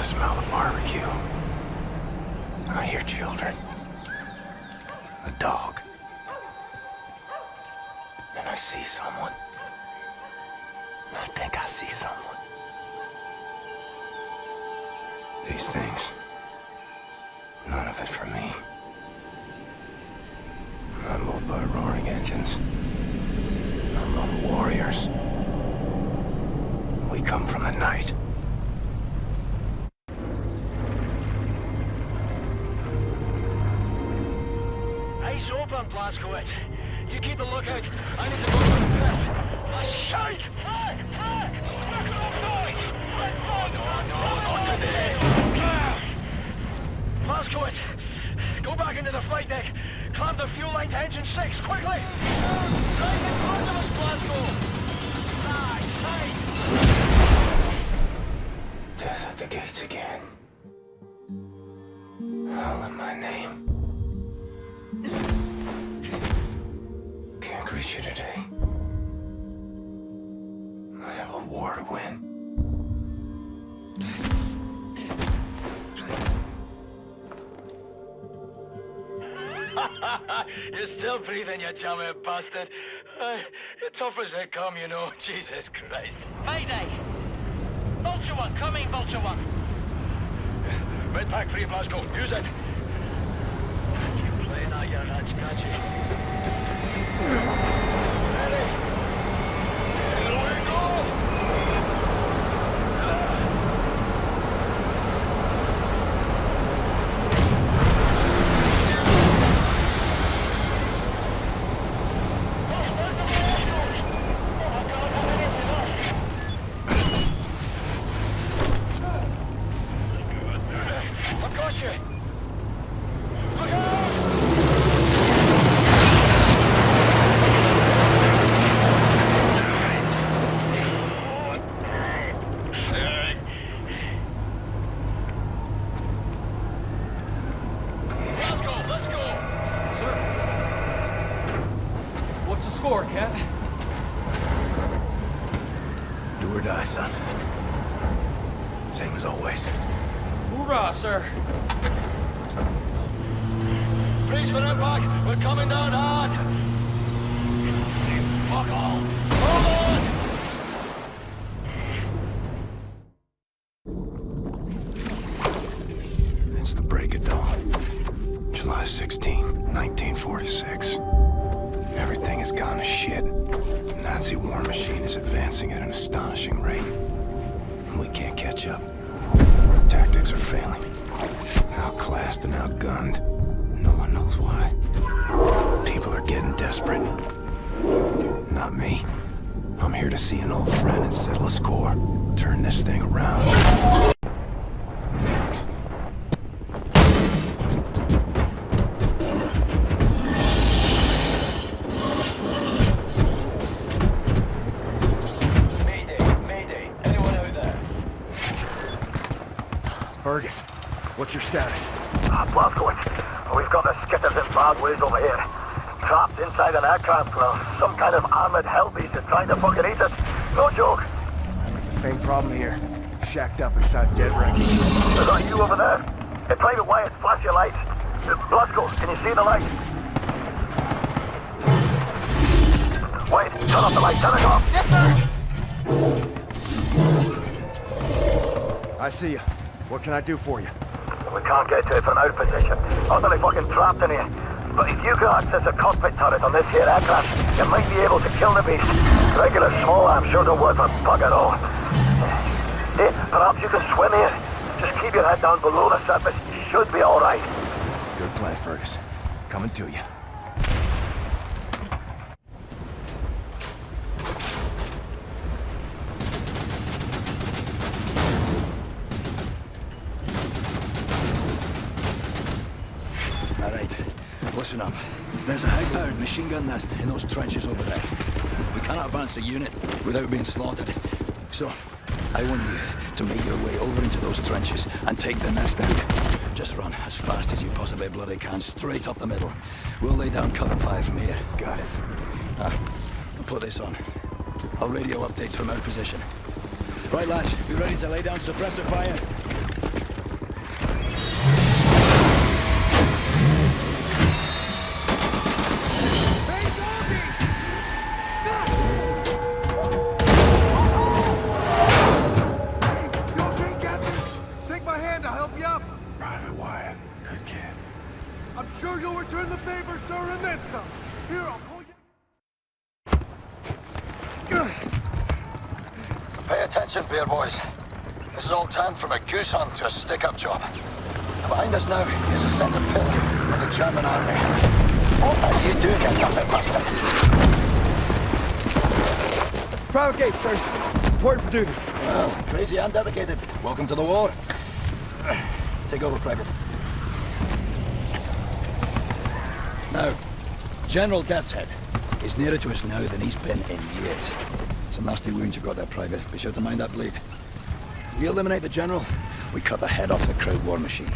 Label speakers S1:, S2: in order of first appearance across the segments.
S1: smell the barbecue. I hear children. A dog. And I see someone. I think I see someone. These things. None of it for me. Not moved by roaring engines. Not lone warriors. We come from the night.
S2: Eyes open, Blazkowicz. You keep a lookout. I need to go to the press. Shout! Fuck! Fuck! Look at noise! No, not today! Blazkowicz, go back into the flight deck. Clamp the fuel line to engine 6, quickly! Right in front of us, Blazko! Side!
S1: Death at the gates again. Howling my name. Can't reach you today. I have a war to win.
S2: You're still breathing, you chummy bastard. You're tough as they come, you know. Jesus Christ.
S3: Mayday! Vulture 1, coming, Vulture 1.
S2: Red pack 3, Blazko. Use it. Keep playing out your hands, can't you? Ready? Here we go!
S1: Do or die, son. Same as always.
S4: Hoorah, sir!
S2: Brace for impact! We're coming down hard! Fuck all! Hold on!
S1: It's the break of dawn. July 16, 1946. Everything has gone to shit. The Nazi war machine is advancing at an astonishing rate. We can't catch up. Our tactics are failing. Outclassed and outgunned. No one knows why. People are getting desperate. Not me. I'm here to see an old friend and settle a score. Turn this thing around.
S5: Fergus, what's your status?
S6: Blazkowicz, we've got the skitters in bad ways over here. Trapped inside an aircraft, some kind of armored hell beast is trying to fucking eat us. No joke.
S5: The same problem here. Shacked up inside dead wreckage.
S6: Is that you over there? Private Wyatt, flash your lights. Blazko, can you see the light? Wait, turn off the light, turn it off.
S5: Yes, sir! I see you. What can I do for you?
S6: We can't get to it from our position. Utterly fucking trapped in here. But if you can access a cockpit turret on this here aircraft, you might be able to kill the beast. Regular small arms sure don't work for bugger all. Hey, perhaps you can swim here. Just keep your head down below the surface. You should be alright.
S5: Good plan, Fergus. Coming to you.
S7: Listen up. There's a high-powered machine gun nest in those trenches over there. We cannot advance a unit without being slaughtered. So, I want you to make your way over into those trenches and take the nest out. Just run as fast as you possibly bloody can, straight up the middle. We'll lay down cover fire from here.
S5: Got it.
S7: I'll put this on. I'll radio updates from our position. Right, lads, you ready to lay down suppressor fire?
S6: attention, beer boys. This is all turned from a goose hunt to a stick-up job. Behind us now is a center pillar of the German army. What are you doing, you puppet bastard?
S5: Private gate, sirs. Important for duty.
S7: Well, crazy and dedicated. Welcome to the war. Take over, Private. Now, General Deathshead is nearer to us now than he's been in years. It's a nasty wound you've got there, Private. Be sure to mind that bleed. We eliminate the General, we cut the head off the crowd war machine.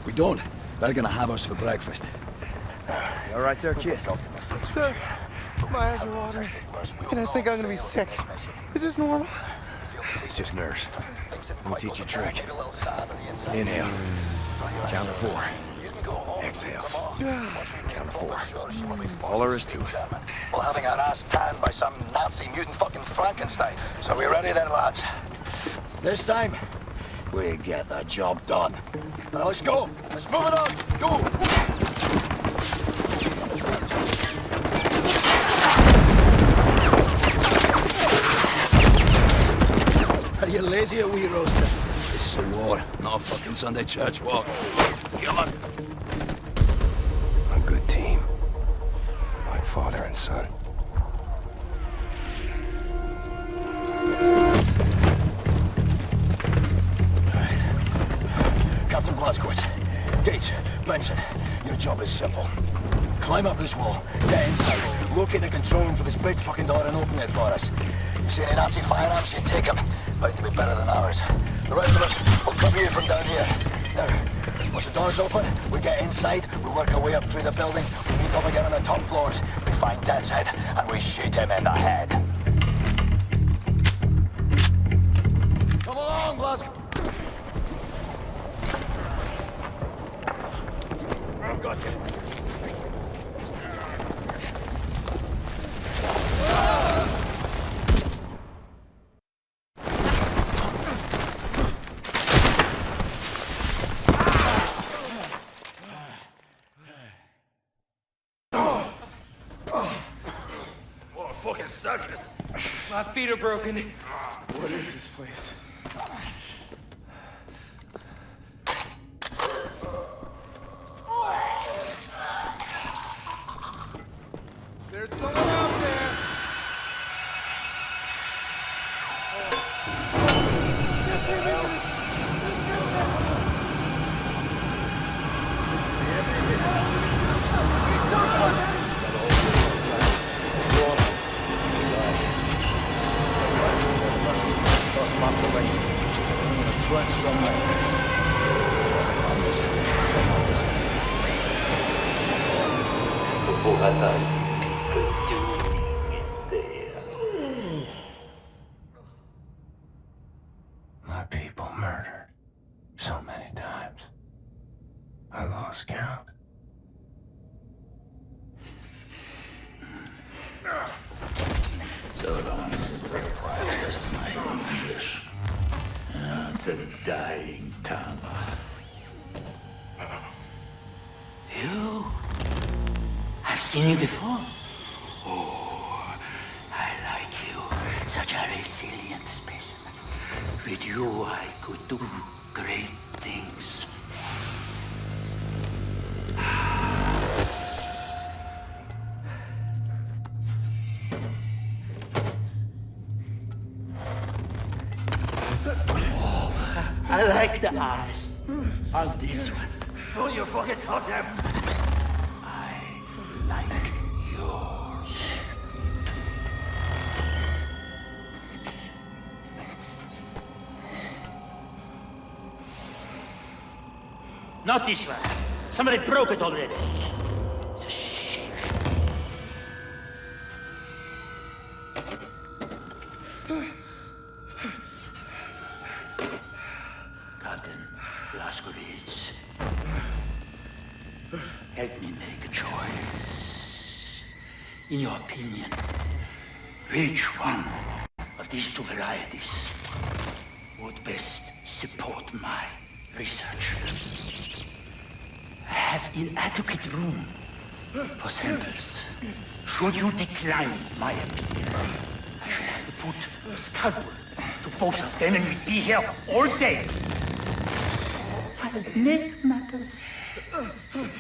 S7: We don't, they're gonna have us for breakfast.
S5: You all right there, kid?
S8: Sir, my eyes are watering, and I think I'm gonna be sick. Is this normal?
S1: It's just nerves. Let me teach you a trick. Inhale. Count to 4. Exhale. Count to 4. All there is to it.
S6: Well, having our ass tanned by some Nazi mutant fucking Frankenstein. So we ready then, lads?
S7: This time, we get the job done. Now let's go. Let's move it on. Go. Are you lazy or wee roaster? This is a war, not a fucking Sunday church walk. Come on.
S1: A good team. Like father and son.
S7: Captain Blazkowicz, Gates, Benson, your job is simple. Climb up this wall, get inside, locate the control room for this big fucking door and open it for us. You see any Nazi firearms, you take them. Bound to be better than ours. The rest of us will cover you from down here. Now, once the door's open, we get inside, we work our way up through the building, we meet up again on the top floors, we find Deathshead, and we shoot him in the head. Come along, Blazkowicz. I've got you.
S4: What a fucking circus. My feet are broken.
S8: What is this place? There's someone out there!
S1: My people murdered. So many times. I lost count.
S9: So long since I practiced my English. It's a dying tongue. You? I've seen you before. Oh, I like you. Such a resilient specimen. With you, I could do great things. I like the eyes on this one. Don't you fucking touch him! I like yours.
S3: Not this one. Somebody broke it already.
S9: It's a shame. Captain Blazkowicz, help me make a choice. In your opinion, which one of these two varieties would best support my research? I have inadequate room for samples. Should you decline my opinion, I shall have to put a scalpel to both of them and we'd be here all day. I'll make matters simple.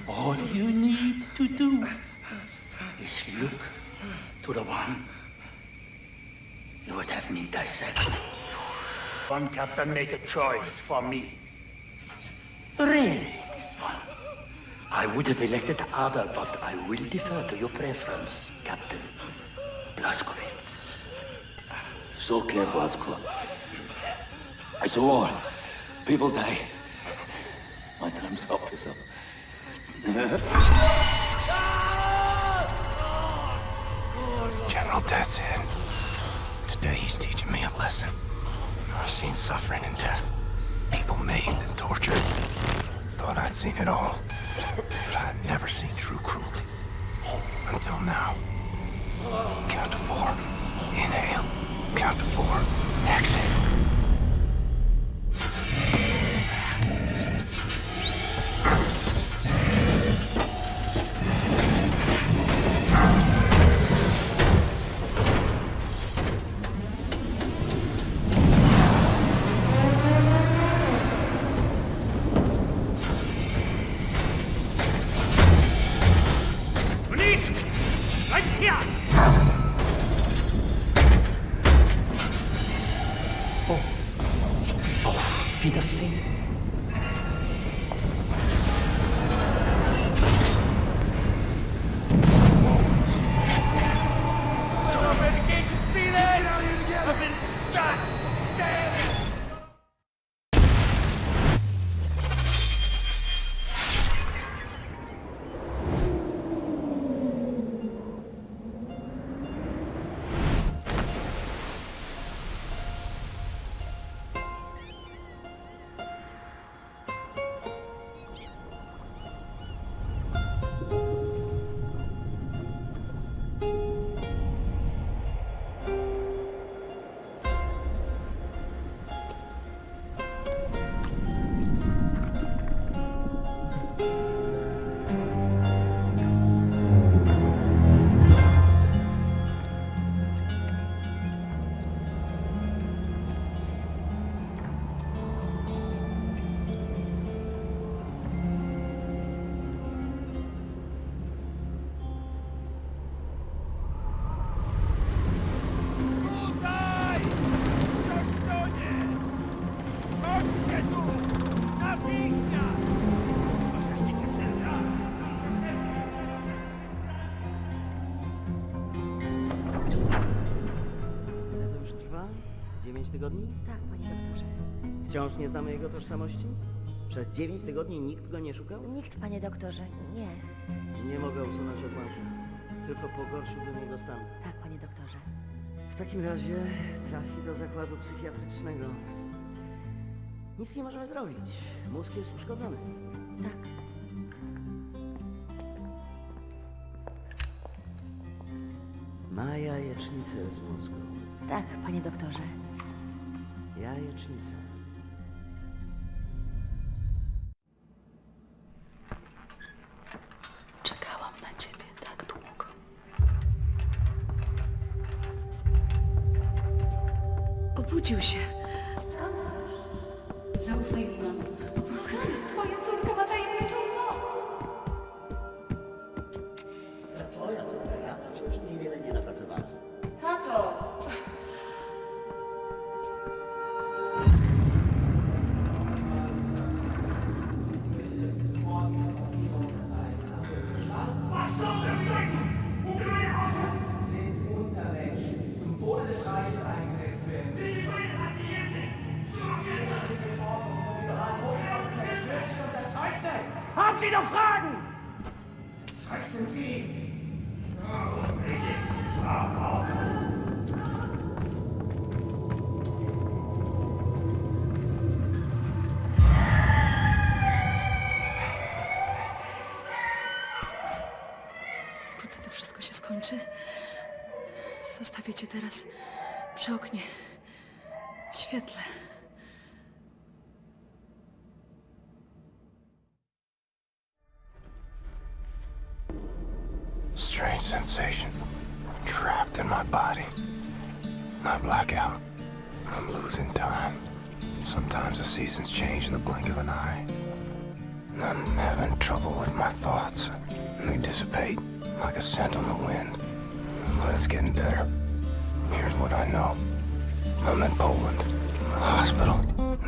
S9: All you need to do is look to the one you would have me dissect. One captain make a choice for me. Really, this one. I would have elected the other, but I will defer to your preference, Captain Blazkowicz.
S7: It's okay, Blazko. It's a war. People die. My time's up, is up.
S1: General Deathshead. Today he's teaching me a lesson. I've seen suffering and death. People maimed and tortured. Thought I'd seen it all. But I'd never seen true cruelty. Until now. Count to 4. Inhale. Count to 4. Exhale.
S9: Wiedersehen.
S10: Tygodni?
S11: Tak, panie doktorze.
S10: Wciąż nie znamy jego tożsamości? Przez 9 tygodni nikt go nie szukał?
S11: Nikt, panie doktorze, nie.
S10: Nie mogę usunąć odłamka. Tylko pogorszyłbym jego stan.
S11: Tak, panie doktorze.
S10: W takim razie trafi do zakładu psychiatrycznego. Nic nie możemy zrobić. Mózg jest uszkodzony.
S11: Tak.
S10: Ma jajecznicę z mózgu.
S11: Tak, panie doktorze.
S10: Jajecznicę.
S11: Czekałam na ciebie tak długo. Obudził się. Zaufaj mi, mamo. Po prostu twoja córka ma tajemniczą moc.
S9: Twoja córka, ja tam się już niewiele nie napracowałem.
S11: Tato!
S9: Haben Sie noch Fragen? Zeichnen Sie!
S11: Wkrótce to wszystko się skończy. Zostawię cię teraz przy oknie, w świetle.
S1: Strange sensation. Trapped in in my body. I black out. I'm losing time. Sometimes the seasons change in the blink of an eye. I'm having trouble with my thoughts. They dissipate like a scent on the wind. But it's getting better. Here's what I know. I'm in Poland. A hospital.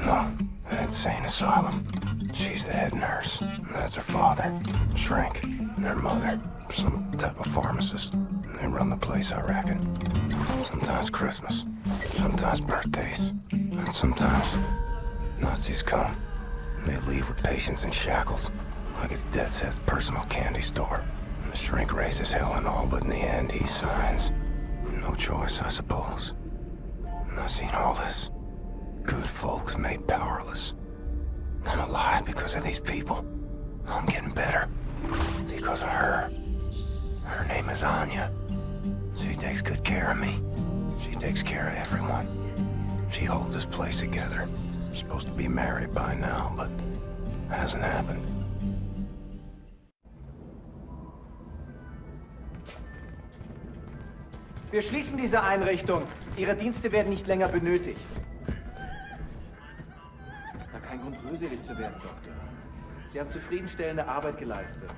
S1: No, an insane asylum. She's the head nurse. That's her father. Shrink. And her mother. Some type of pharmacist. They run the place, I reckon. Sometimes Christmas. Sometimes birthdays. And sometimes Nazis come. They leave with patients in shackles. Like it's Deathshead's personal candy store. And the shrink raises hell and all, but in the end he signs. No choice, I suppose. And I've seen all this. Good folks made powerless. I'm alive because of these people. I'm getting better. Because of her. Her name is Anya. She takes good care of me. She takes care of everyone. She holds this place together. We're supposed to be married by now, but hasn't happened.
S12: Wir schließen diese Einrichtung. Ihre Dienste werden nicht länger benötigt. Na, kein Grund, rührselig zu werden, Doktor. Sie haben zufriedenstellende Arbeit geleistet.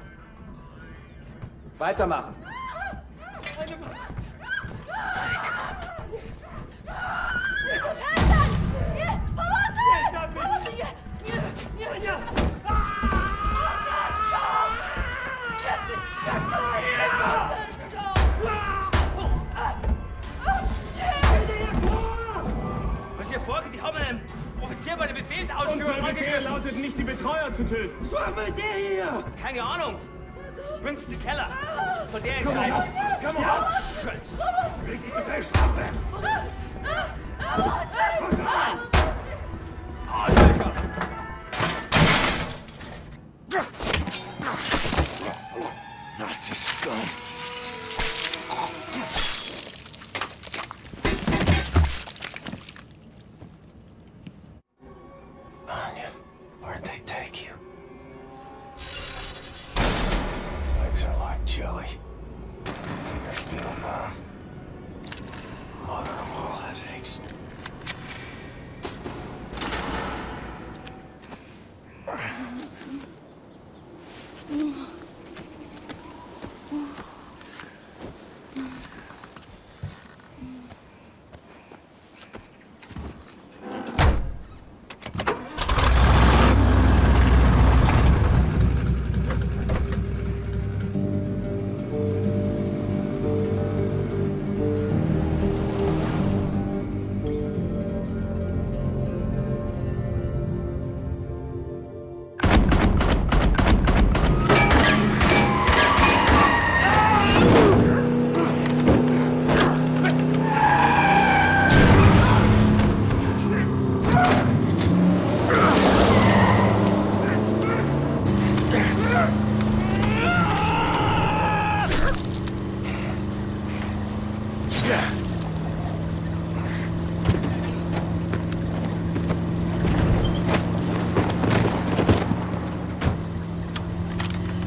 S12: Weitermachen.
S3: Was hier vorgeht, die haben einen Offizier bei der Befehlsausführung.
S4: Unser Befehl lautet nicht, die Betreuer zu töten.
S3: Was war bei der hier? Keine Ahnung. Bringst du den Keller. Von der entscheiden.
S4: Komm auf! Leg die Befehlswaffe!
S7: Nazi scum.
S1: Anya, where'd they take you? Legs are like jelly. Fingers feel numb. Mother of all headaches.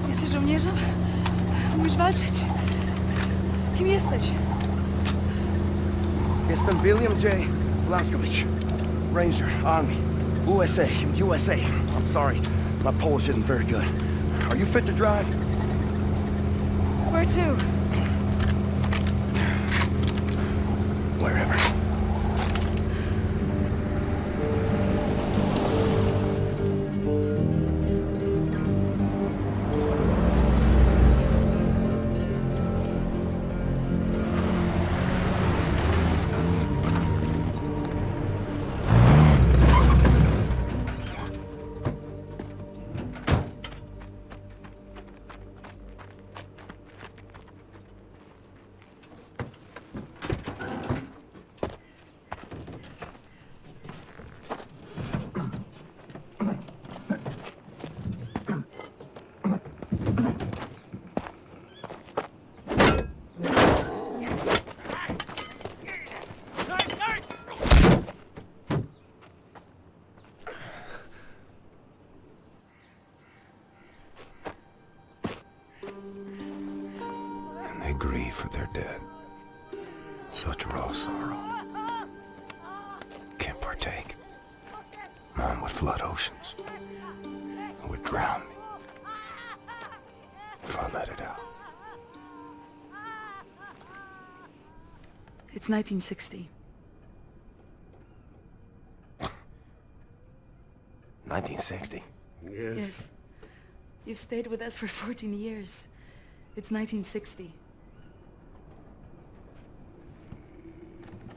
S11: Jesteś żołnierzem? Umiesz walczyć? Kim jesteś?
S5: Jestem William J. Blazkowicz. Ranger, Army, USA. I'm sorry, my Polish isn't very good. Are you fit to drive?
S11: Where to?
S1: Wherever. Such raw sorrow. Can't partake. Mine would flood oceans. It would drown me. If I let it out.
S11: It's 1960.
S5: 1960?
S11: Yes. You've stayed with us for 14 years. It's 1960.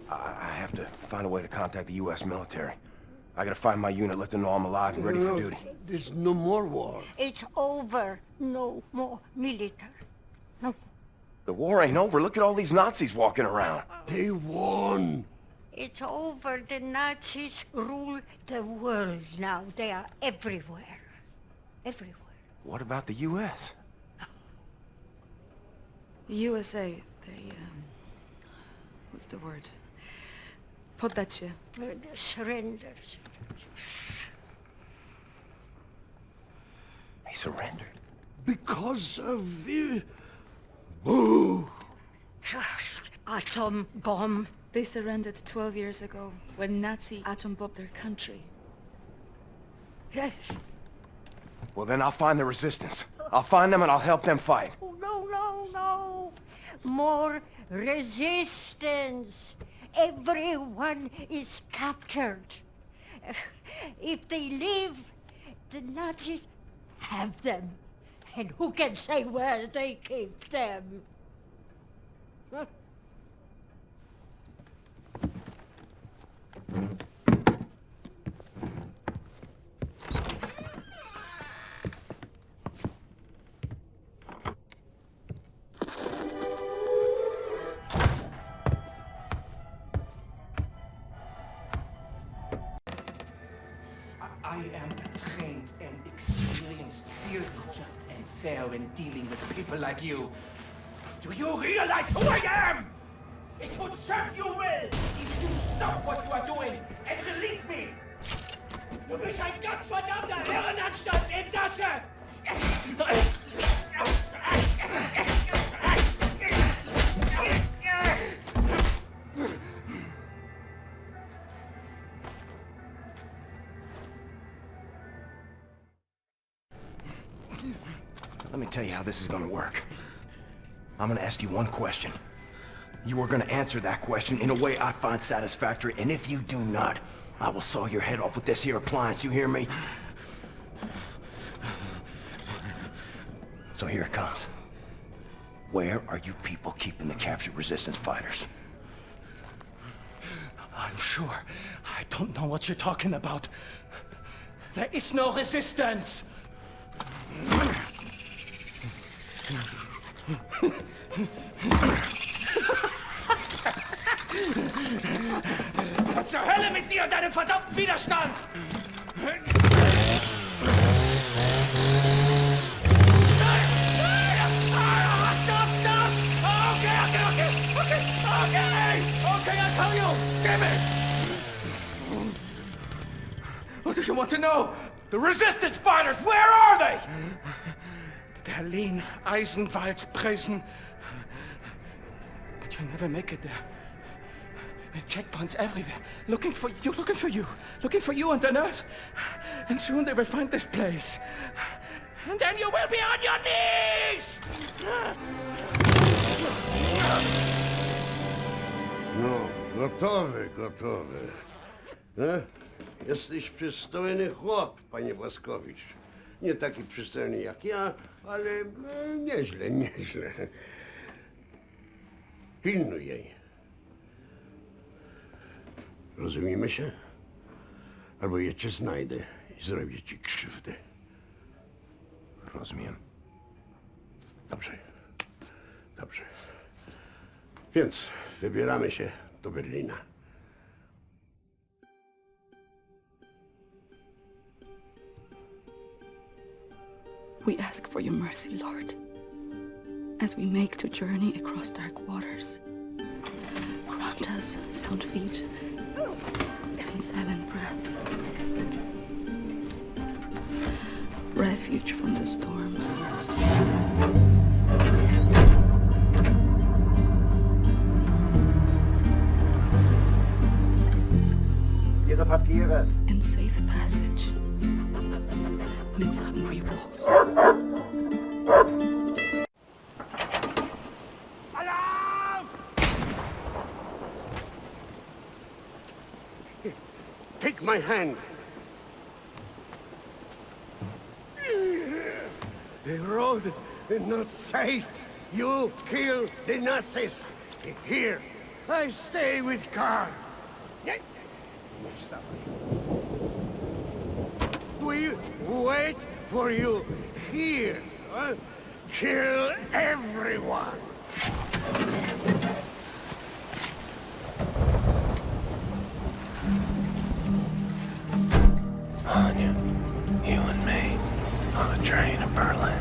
S5: I have to find a way to contact the U.S. military. I gotta find my unit, let them know I'm alive and ready for duty.
S9: There's no more war.
S13: It's over. No more military. No.
S5: The war ain't over. Look at all these Nazis walking around.
S9: They won.
S13: It's over. The Nazis rule the world now. They are everywhere. Everywhere.
S5: What about the U.S.?
S11: The USA, they, what's the word? Poddacie.
S13: The surrenders.
S5: He surrendered.
S9: Because of... Boo!
S13: Atom bomb.
S11: They surrendered 12 years ago when Nazi atom bombed their country.
S13: Yes.
S5: Well, then I'll find the resistance. I'll find them and I'll help them fight.
S13: Oh, no, no, no. More resistance. Everyone is captured. If they leave, the Nazis have them. And who can say where they keep them? Huh?
S12: I am a trained and experienced field just and fair when dealing with people like you. Do you realize who I am? It would serve you well if you stop what you are doing and release me. Du bist ein gottverdammter Herrenanstaltsinsasse!
S5: Let me tell you how this is gonna work. I'm gonna ask you one question. You are gonna answer that question in a way I find satisfactory, and if you do not, I will saw your head off with this here appliance, you hear me? So here it comes. Where are you people keeping the captured resistance fighters?
S12: I'm sure. I don't know what you're talking about. There is no resistance! Zur Hölle mit dir und deinem verdammten Widerstand! Okay, I'll tell you! Damn it! What do you want to know? The resistance fighters, where are they? Berlin, Eisenwald, Prison. But you'll never make it there. Checkpoints everywhere. Looking for you and the nurse. And soon they will find this place. And then you will be on your knees!
S9: No, gotowy. Jesteś przystojny chłop, panie Blazkowicz. Nie taki przystojny jak ja, ale nieźle. Pilnuj jej. Rozumiemy się? Albo ja cię znajdę i zrobię ci krzywdę.
S5: Rozumiem.
S9: Dobrze. Więc wybieramy się do Berlina.
S11: We ask for your mercy, Lord, as we make to journey across dark waters. Grant us sound feet and silent breath. Refuge from the storm.
S6: Ihre Papiere.
S11: And safe passage amidst hungry wolves.
S9: Alarm!
S14: Take my hand. The road is not safe. You kill the Nazis. Here, I stay with Karl. We wait for you here. Kill everyone.
S1: Anya, you and me, on a train to Berlin.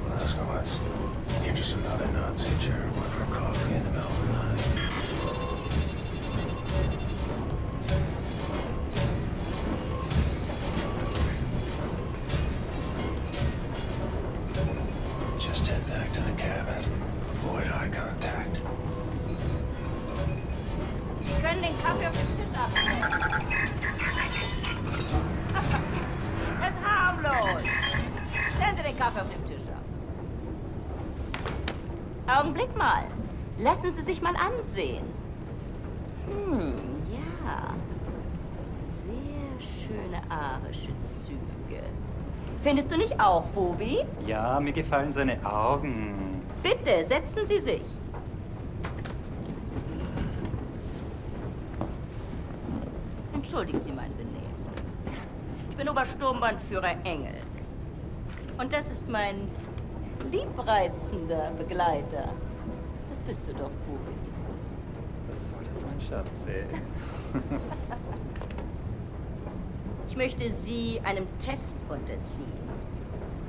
S1: Blazkowicz. You're just another Nazi chair went for coffee in the middle of the night. Just head back to the cabin. Avoid eye contact.
S15: Sie können den Kaffee auf dem Tisch abstellen. Das ist harmlos. Stellen Sie den Kaffee auf dem Tisch ab. Augenblick mal. Lassen Sie sich mal ansehen. Ja. Sehr schöne arische Züge. Findest du nicht auch, Bubi?
S16: Ja, mir gefallen seine Augen.
S15: Bitte, setzen Sie sich. Entschuldigen Sie mein Benehmen. Ich bin Obersturmbannführer Engel. Und das ist mein liebreizender Begleiter. Das bist du doch, Bubi.
S16: Was soll das, mein Schatz?
S15: Ich möchte Sie einem Test unterziehen.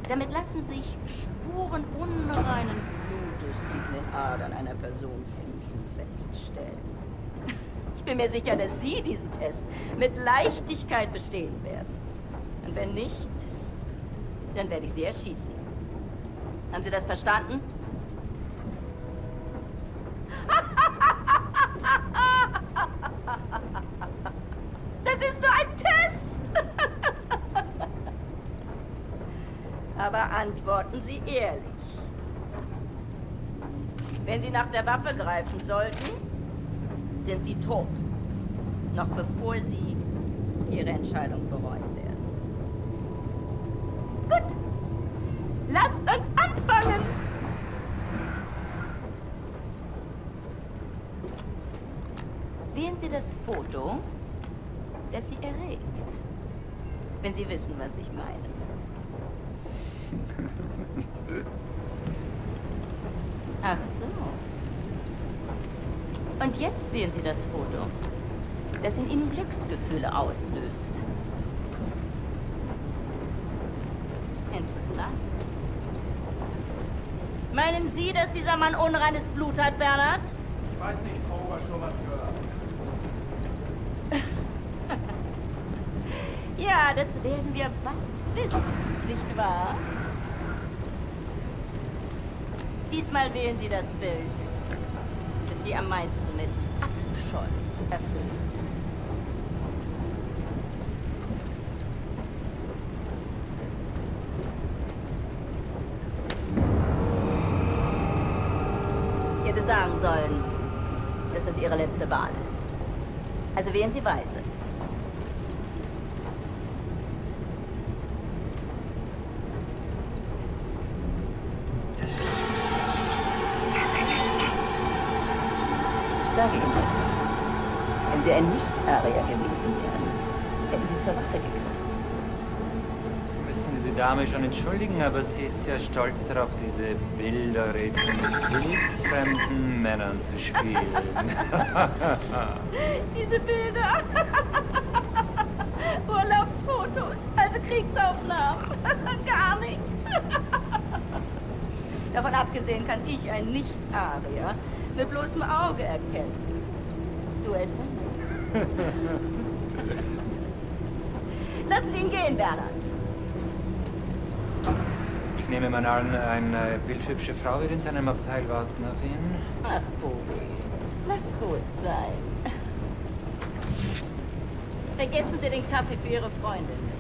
S15: Damit lassen sich Spuren unreinen Blutes, die in den Adern einer Person fließen, feststellen. Ich bin mir sicher, dass Sie diesen Test mit Leichtigkeit bestehen werden. Und wenn nicht, dann werde ich Sie erschießen. Haben Sie das verstanden? Das ist nur ein Test! Aber antworten Sie ehrlich. Wenn Sie nach der Waffe greifen sollten, sind Sie tot. Noch bevor Sie Ihre Entscheidung bereuen werden. Gut. Lasst uns anfangen! Wählen Sie das Foto, das Sie erregt. Wenn Sie wissen, was ich meine. Ach so. Und jetzt wählen Sie das Foto, das in Ihnen Glücksgefühle auslöst. Interessant. Meinen Sie, dass dieser Mann unreines Blut hat, Bernhard?
S12: Ich weiß nicht, Frau Obersturmbannführer.
S15: Ja, das werden wir bald wissen, nicht wahr? Diesmal wählen Sie das Bild, das Sie am meisten mit Abscheu erfüllt. Ich hätte sagen sollen, dass das Ihre letzte Wahl ist. Also wählen Sie weise. Ich sage Ihnen etwas. Wenn Sie ein Nicht-Arier gewesen wären, hätten Sie zur Waffe gegriffen.
S16: Sie müssen diese Dame schon entschuldigen, aber sie ist ja stolz darauf, diese Bilderrätsel mit wildfremden Männern zu spielen.
S15: Diese Bilder! Urlaubsfotos, alte Kriegsaufnahmen, gar nichts. Davon abgesehen kann ich ein Nicht-Arier mit bloßem Auge erkennen. Du etwa nicht? Lassen Sie ihn gehen, Bernhard.
S16: Ich nehme mal an, eine bildhübsche Frau wird in seinem Abteil warten auf ihn.
S15: Ach, Bobi, lass gut sein. Vergessen Sie den Kaffee für Ihre Freundin nicht.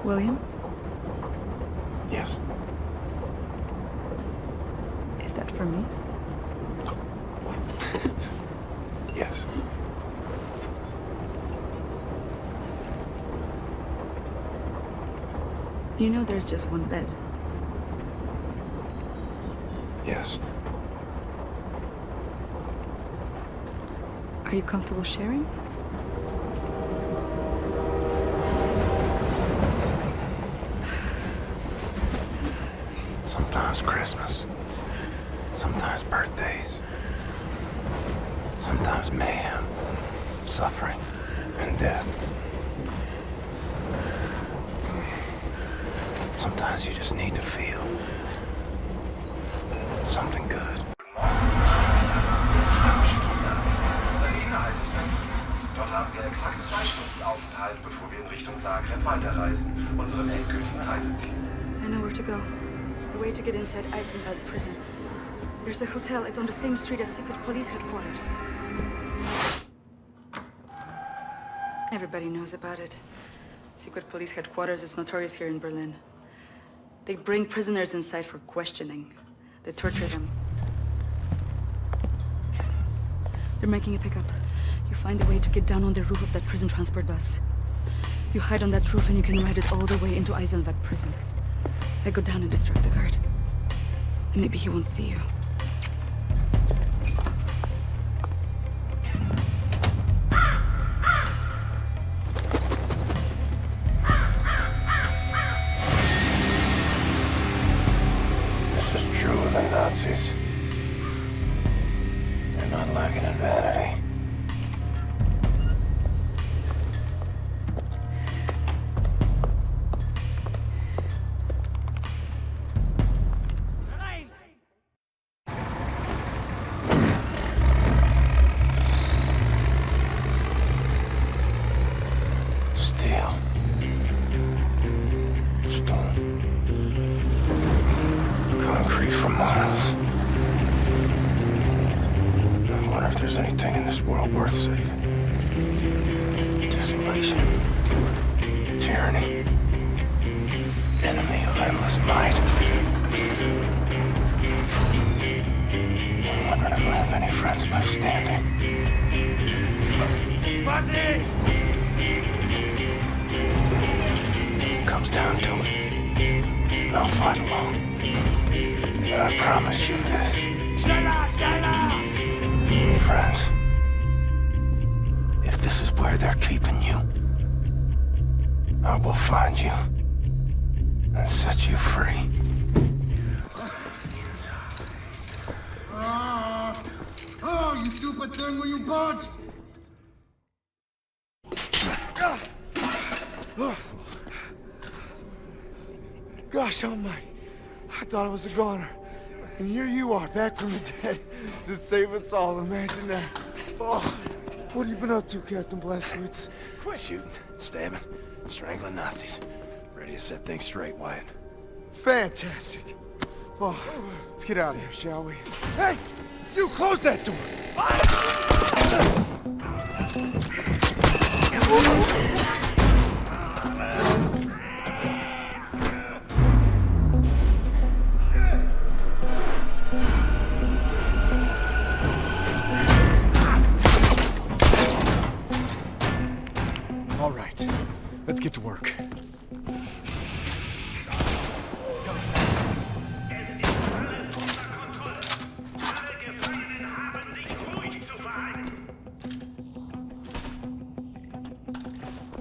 S11: William?
S1: Yes.
S11: Is that for me?
S1: Yes.
S11: You know there's just one bed.
S1: Yes.
S11: Are you comfortable sharing?
S1: Sometimes Christmas. Sometimes birthdays. Sometimes mayhem, suffering, and death. Sometimes you just need to feel something good.
S17: Dort haben wir exakt 2 Stunden Aufenthalt, bevor wir in Richtung Zagreb weiterreisen, unserem endgültigen Reiseziel.
S11: I know where to go. The way to get inside Eisenberg prison. There's a hotel. It's on the same street as secret police headquarters. Everybody knows about it. Secret police headquarters is notorious here in Berlin. They bring prisoners inside for questioning. They torture them. They're making a pickup. You find a way to get down on the roof of that prison transport bus. You hide on that roof and you can ride it all the way into Eisenberg prison. I go down and distract the guard. And maybe he won't see you.
S1: This is true of the Nazis. They're not lacking in vanity.
S8: Gosh almighty, I thought I was a goner. And here you are, back from the dead, to save us all. Imagine that. Oh, what have you been up to, Captain Blazkowicz?
S1: Shooting, stabbing, strangling Nazis. Ready to set things straight, Wyatt.
S8: Fantastic. Well, let's get out of here, shall we? Hey! You close that door! All right, let's get to work.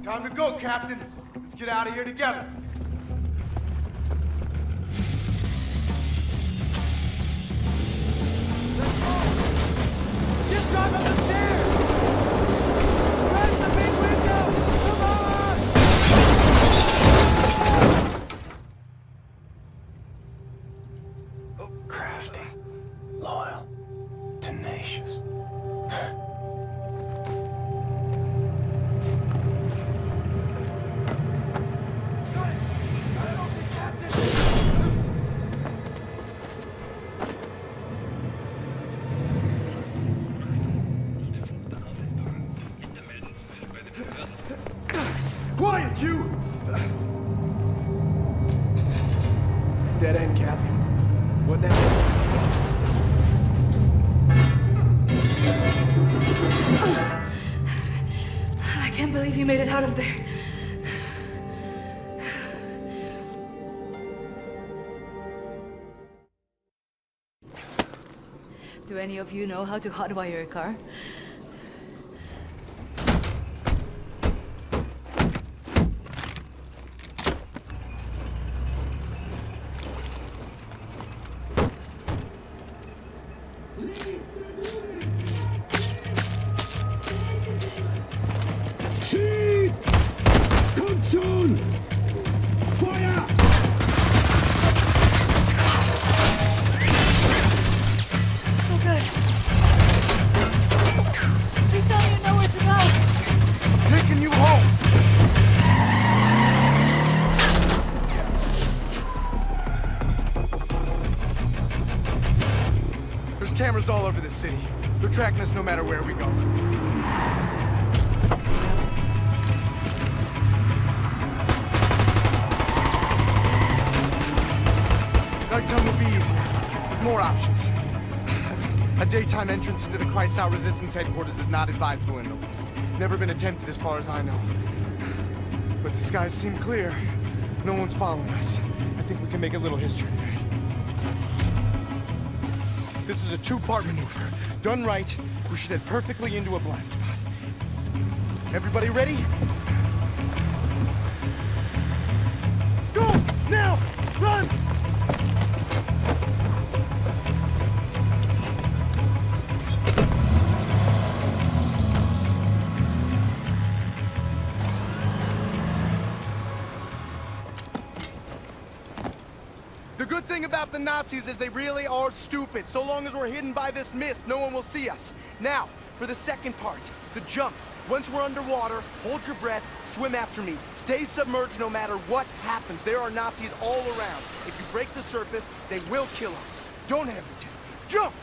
S8: Time to go, Captain. Let's get out of here together. Let's go! Get John up the stairs! Press the big window! Come on!
S1: Oh, crafty, loyal, tenacious.
S8: Quiet, you! Dead end, Cap. What now?
S11: I can't believe you made it out of there. Do any of you know how to hotwire a car?
S8: Cameras all over the city. They're tracking us no matter where we go. Nighttime will be easier, with more options. A daytime entrance into the Kreisau Resistance headquarters is not advisable in the least. Never been attempted as far as I know. But the skies seem clear. No one's following us. I think we can make a little history today. This is a two-part maneuver. Done right, we should head perfectly into a blind spot. Everybody ready? Go! Now! Run! The good thing about the Nazis is they really are stupid. So long as we're hidden by this mist, no one will see us. Now, for the second part, the jump. Once we're underwater, hold your breath, swim after me. Stay submerged no matter what happens. There are Nazis all around. If you break the surface, they will kill us. Don't hesitate. Jump!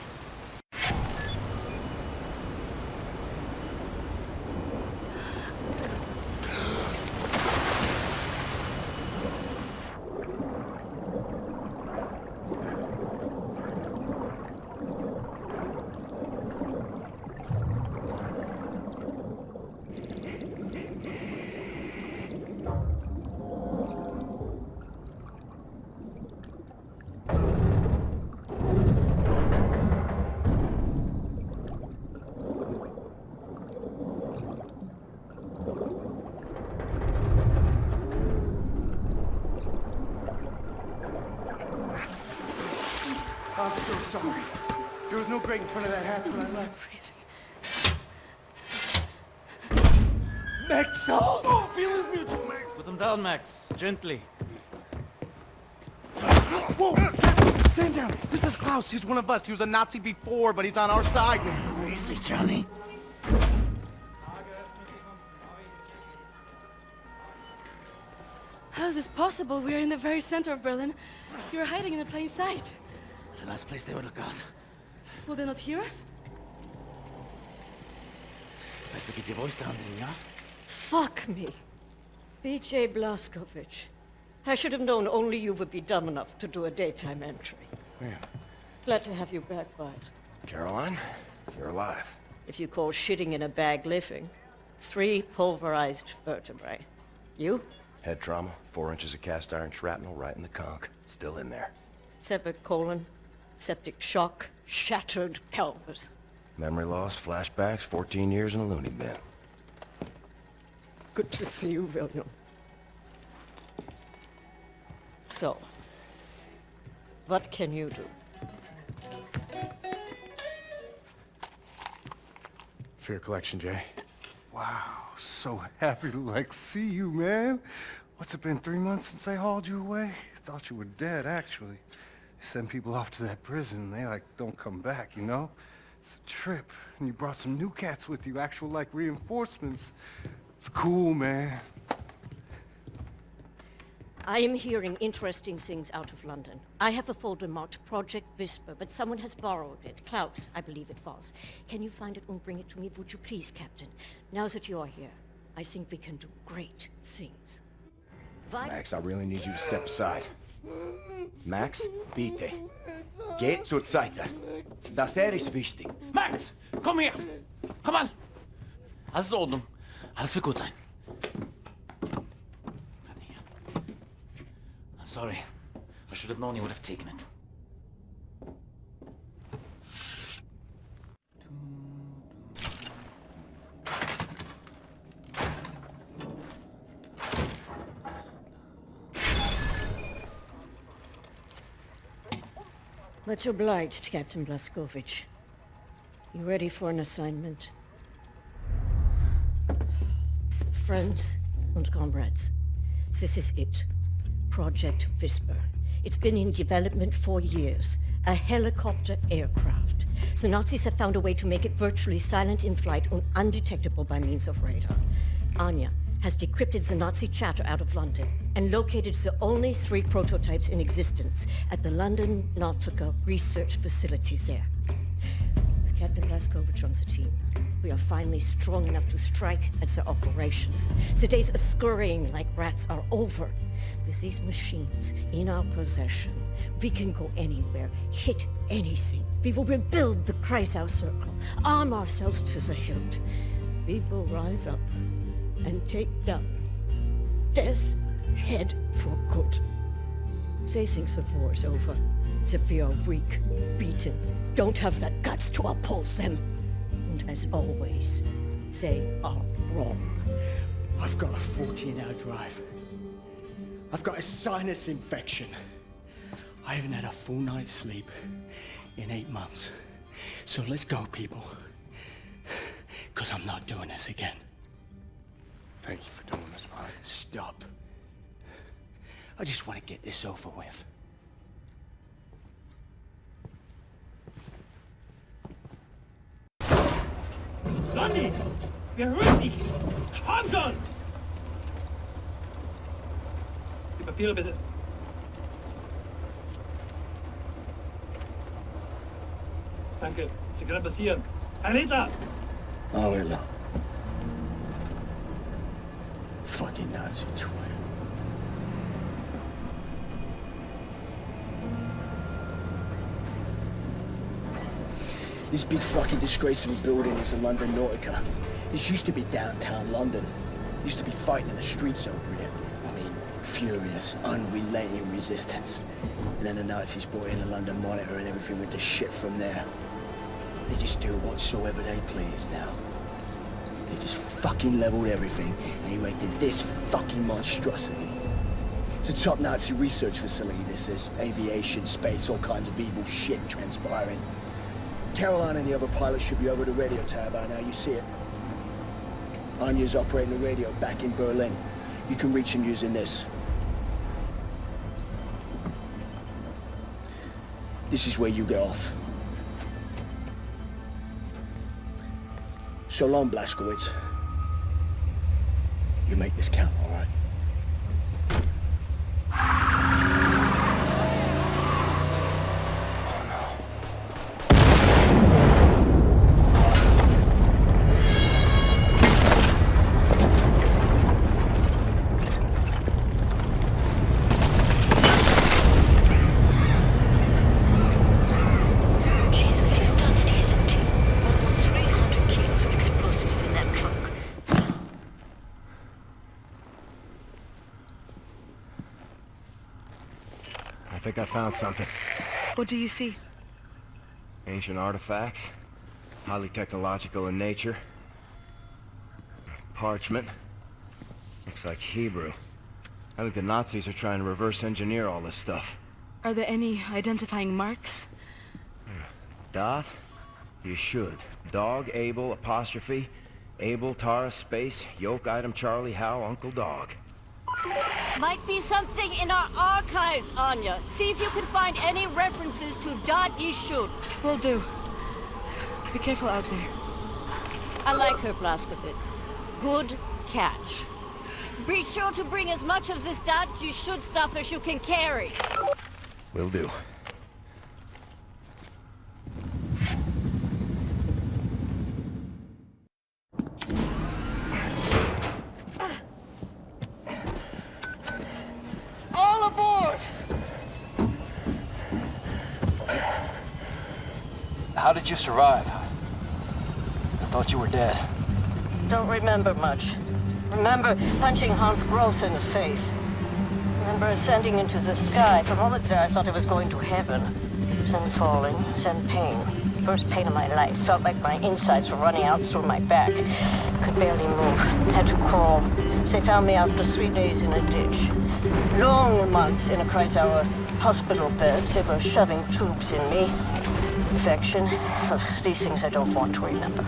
S8: I'm so sorry. There was no grate in front of that hatch when I left.
S11: Freezing.
S8: Max! Oh, feeling mutual, Max!
S16: Put them down, Max. Gently.
S8: Whoa! Stand down! This is Klaus. He's one of us. He was a Nazi before, but he's on our side now.
S7: Easy, Johnny.
S11: How is this possible? We're in the very center of Berlin. You're hiding in the plain sight.
S7: It's the last place they would look out.
S11: Will they not hear us?
S18: Best to keep your voice down then, yeah?
S13: Fuck me. B.J. Blazkowicz. I should have known only you would be dumb enough to do a daytime entry.
S5: Yeah.
S13: Glad to have you back, Bart.
S5: Caroline, you're alive.
S13: If you call shitting in a bag living. 3 pulverized vertebrae. You?
S5: Head trauma, 4 inches of cast iron shrapnel right in the conch. Still in there.
S13: Severed colon, septic shock, shattered pelvis.
S5: Memory loss, flashbacks, 14 years in a loony bin.
S13: Good to see you, William. So, what can you do?
S14: For your collection, Jay. Wow, so happy to, see you, man. What's it been, 3 months since they hauled you away? Thought you were dead, actually. They send people off to that prison, they, don't come back, you know? It's a trip, and you brought some new cats with you, actual, reinforcements. It's cool, man.
S13: I am hearing interesting things out of London. I have a folder marked Project Whisper, but someone has borrowed it. Klaus, I believe it was. Can you find it and bring it to me, would you please, Captain? Now that you are here, I think we can do great things.
S5: Max, I really need you to step aside. Max, bitte. Geht zur Seite. Das ist wichtig.
S18: Max, komm her! Komm an! Alles in Ordnung. Alles wird gut sein. I'm sorry. I should have known you would have taken it.
S13: Much obliged, Captain Blazkowicz. You ready for an assignment? Friends and comrades, this is it. Project Whisper. It's been in development for years. A helicopter aircraft. The Nazis have found a way to make it virtually silent in flight and undetectable by means of radar. Anya has decrypted the Nazi chatter out of London and located the only 3 prototypes in existence at the London Nautica research facilities there. With Captain Blazkowicz on the team, we are finally strong enough to strike at their operations. The days of scurrying like rats are over. With these machines in our possession, we can go anywhere, hit anything. We will rebuild the Kreisau Circle, arm ourselves to the hilt. We will rise up and take down Death's Head for good. They think the war's over, that we are weak, beaten, don't have the guts to oppose them. And as always, they are wrong.
S19: I've got a 14-hour drive. I've got a sinus infection. I haven't had a full night's sleep in 8 months. So let's go, people. Because I'm not doing this again.
S14: Thank you for doing this, man.
S19: Stop. I just want to get this over with.
S9: Sonny! Wir hören dich! Komm schon! Die Papiere bitte. Danke. Sie können passieren. Herr Liter!
S19: Oh, hello. Fucking Nazi twin. This big fucking disgrace of a building is the London Nautica. This used to be downtown London. Used to be fighting in the streets over here. I mean, furious, unrelenting resistance. And then the Nazis brought in a London Monitor and everything went to shit from there. They just do whatsoever they please now. They just fucking leveled everything and erected this fucking monstrosity. It's a top Nazi research facility, this is. Aviation, space, all kinds of evil shit transpiring. Caroline and the other pilots should be over the radio tower by now, you see it. Anya's operating the radio back in Berlin. You can reach him using this. This is where you get off. So long, Blazkowicz. You make this count, all right?
S5: think I found something.
S11: What do you see?
S5: Ancient artifacts. Highly technological in nature. Parchment. Looks like Hebrew. I think the Nazis are trying to reverse engineer all this stuff.
S11: Are there any identifying marks?
S5: Dot? You should. Dog, Abel, apostrophe. Abel, Tara, space, yoke, item, Charlie, Hal, Uncle Dog.
S15: Might be something in our archives, Anya. See if you can find any references to Yishud.
S11: Will do. Be careful out there.
S15: I like her, Blazkowicz. Good catch. Be sure to bring as much of this Yishud stuff as you can carry.
S5: Will do.
S15: All aboard!
S19: How did you survive? I thought you were dead.
S15: Don't remember much. Remember punching Hans Gross in the face. Remember ascending into the sky. For moments there I thought I was going to heaven. Then falling, then pain. First pain of my life. Felt like my insides were running out through my back. Could barely move. Had to crawl. They found me after 3 days in a ditch. Long months in a Kreisauer hospital bed. They were shoving tubes in me. Infection. These things I don't want to remember.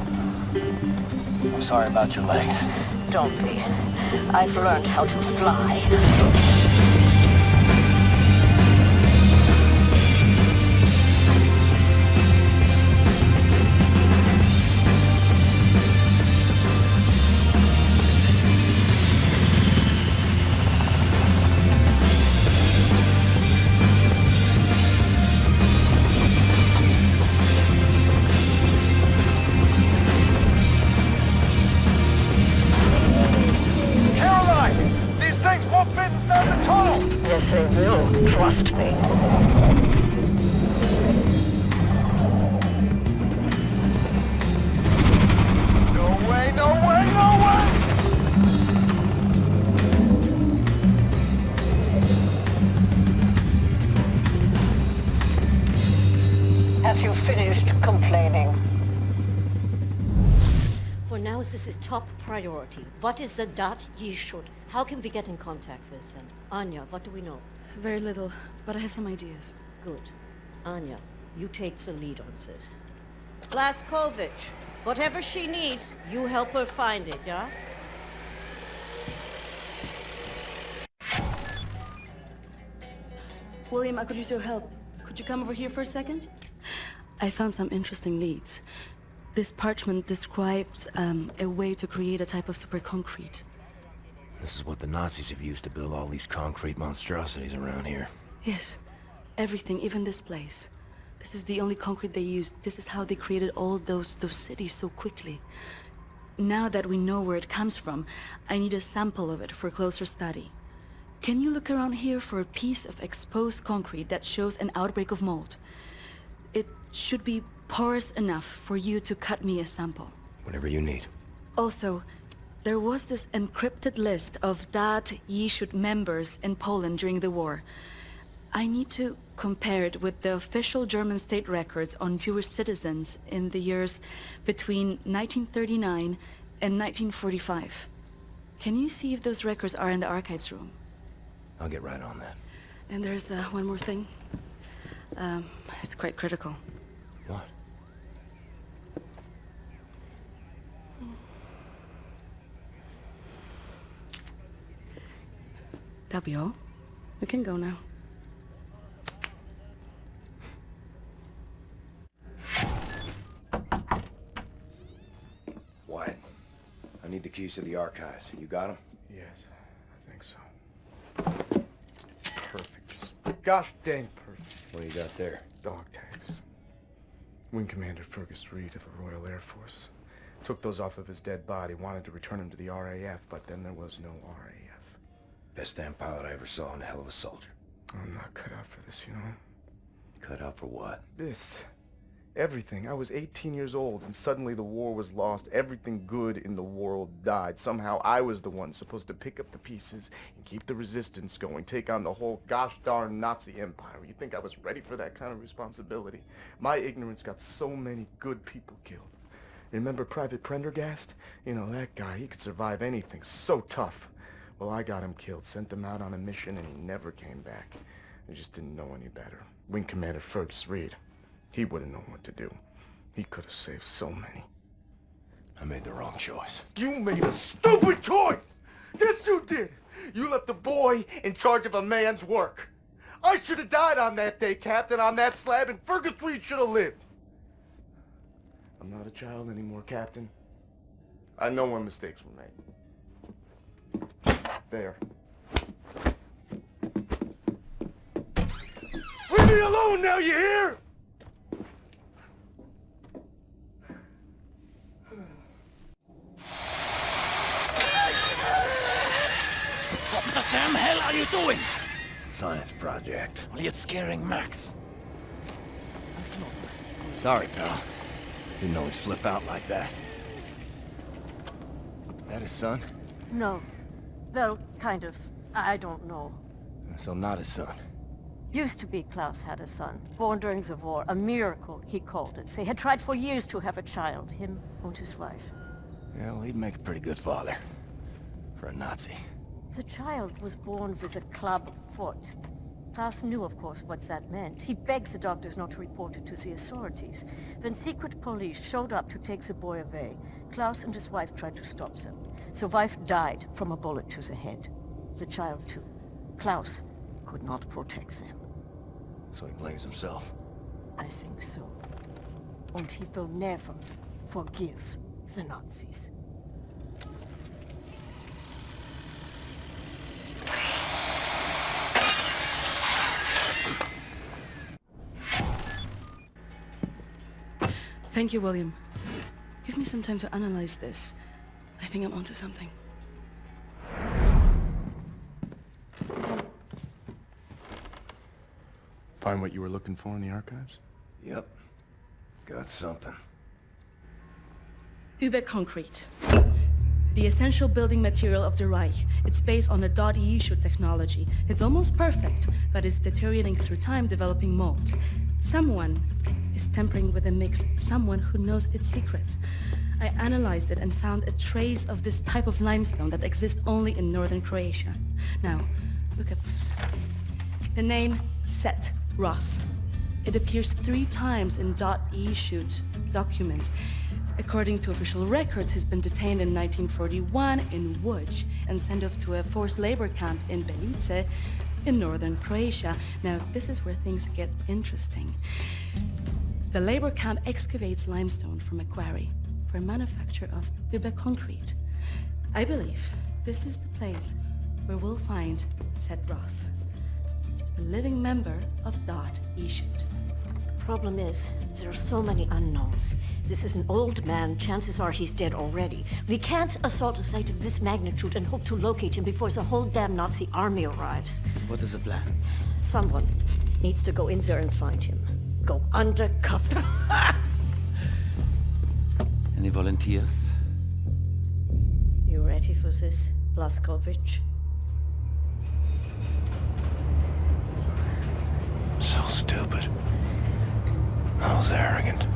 S19: I'm sorry about your legs.
S15: Don't be. I've learned how to fly. Trust me.
S8: No way, no way, no way!
S15: Have you finished complaining? For now, this is top priority. What is the Yishud? How can we get in contact with them? Anya, what do we know?
S11: Very little, but I have some ideas.
S15: Good. Anya, you take the lead on this. Blazkowicz, whatever she needs, you help her find it, yeah?
S11: William, I could use your help. Could you come over here for a second? I found some interesting leads. This parchment describes a way to create a type of super concrete.
S5: This is what the Nazis have used to build all these concrete monstrosities around here.
S11: Yes. Everything, even this place. This is the only concrete they used. This is how they created all those cities so quickly. Now that we know where it comes from, I need a sample of it for closer study. Can you look around here for a piece of exposed concrete that shows an outbreak of mold? It should be porous enough for you to cut me a sample.
S5: Whatever you need.
S11: Also, there was this encrypted list of Yishud members in Poland during the war. I need to compare it with the official German state records on Jewish citizens in the years between 1939 and 1945. Can you see if those records are in the archives room?
S5: I'll get right on that.
S11: And there's one more thing. It's quite critical.
S5: What?
S11: That'll be all. We can go now.
S5: Wyatt, I need the keys to the archives. You got them?
S14: Yes, I think so. Perfect. Just gosh dang perfect.
S5: What do you got there?
S14: Dog tags. Wing Commander Fergus Reed of the Royal Air Force. Took those off of his dead body, wanted to return him to the RAF, but then there was no RAF.
S5: Best damn pilot I ever saw and a hell of a soldier.
S14: I'm not cut out for this, you know?
S5: Cut out for what?
S14: This. Everything. I was 18 years old, and suddenly the war was lost. Everything good in the world died. Somehow I was the one supposed to pick up the pieces and keep the resistance going, take on the whole gosh darn Nazi empire. You think I was ready for that kind of responsibility? My ignorance got so many good people killed. Remember Private Prendergast? You know, that guy, he could survive anything. So tough. Well, I got him killed, sent him out on a mission, and he never came back. I just didn't know any better. Wing Commander Fergus Reed. He would have known what to do. He could have saved so many.
S5: I made the wrong choice.
S14: You made a stupid choice! Yes, you did! You left a boy in charge of a man's work. I should have died on that day, Captain, on that slab, and Fergus Reed should have lived. I'm not a child anymore, Captain. I know when mistakes were made. There. Leave me alone now, you hear?
S18: What the damn hell are you doing?
S5: Science project.
S18: Well, you're scaring Max.
S5: Sorry, pal. Didn't know he'd flip out like that. That his son?
S20: No. Well, kind of. I don't know.
S5: So not his son.
S20: Used to be Klaus had a son, born during the war. A miracle, he called it. They had tried for years to have a child, him and his wife.
S5: Yeah, well, he'd make a pretty good father. For a Nazi.
S20: The child was born with a club foot. Klaus knew, of course, what that meant. He begged the doctors not to report it to the authorities. When secret police showed up to take the boy away, Klaus and his wife tried to stop them. The wife died from a bullet to the head. The child, too. Klaus could not protect them.
S5: So he blames himself.
S20: I think so. And he will never forgive the Nazis.
S11: Thank you, William. Give me some time to analyze this. I think I'm onto something.
S14: Find what you were looking for in the archives?
S5: Yep. Got something.
S11: Concrete. The essential building material of the Reich. It's based on a .E technology. It's almost perfect, but it's deteriorating through time, developing mold. Someone is tampering with the mix, someone who knows its secrets. I analyzed it and found a trace of this type of limestone that exists only in northern Croatia. Now, look at this. The name Set Roth. It appears 3 times in .E documents. According to official records, he's been detained in 1941 in Łódź and sent off to a forced labor camp in Belice in northern Croatia. Now, this is where things get interesting. The labor camp excavates limestone from a quarry for manufacture of concrete. I believe this is the place where we'll find Set Roth, a living member of .E.
S13: Problem is, there are so many unknowns. This is an old man. Chances are he's dead already. We can't assault a site of this magnitude and hope to locate him before the whole damn Nazi army arrives.
S18: What is the plan?
S13: Someone needs to go in there and find him. Go undercover.
S18: Any volunteers?
S13: You ready for this, Blazkowicz?
S5: So stupid. I was arrogant.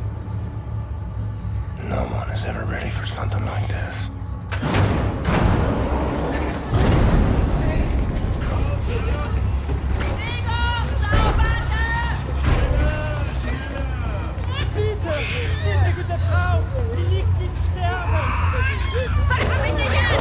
S5: No one is ever ready for something like this.
S2: Bitte, gute Frau! Sie liegt im Sterben! Pfeife mich nicht an!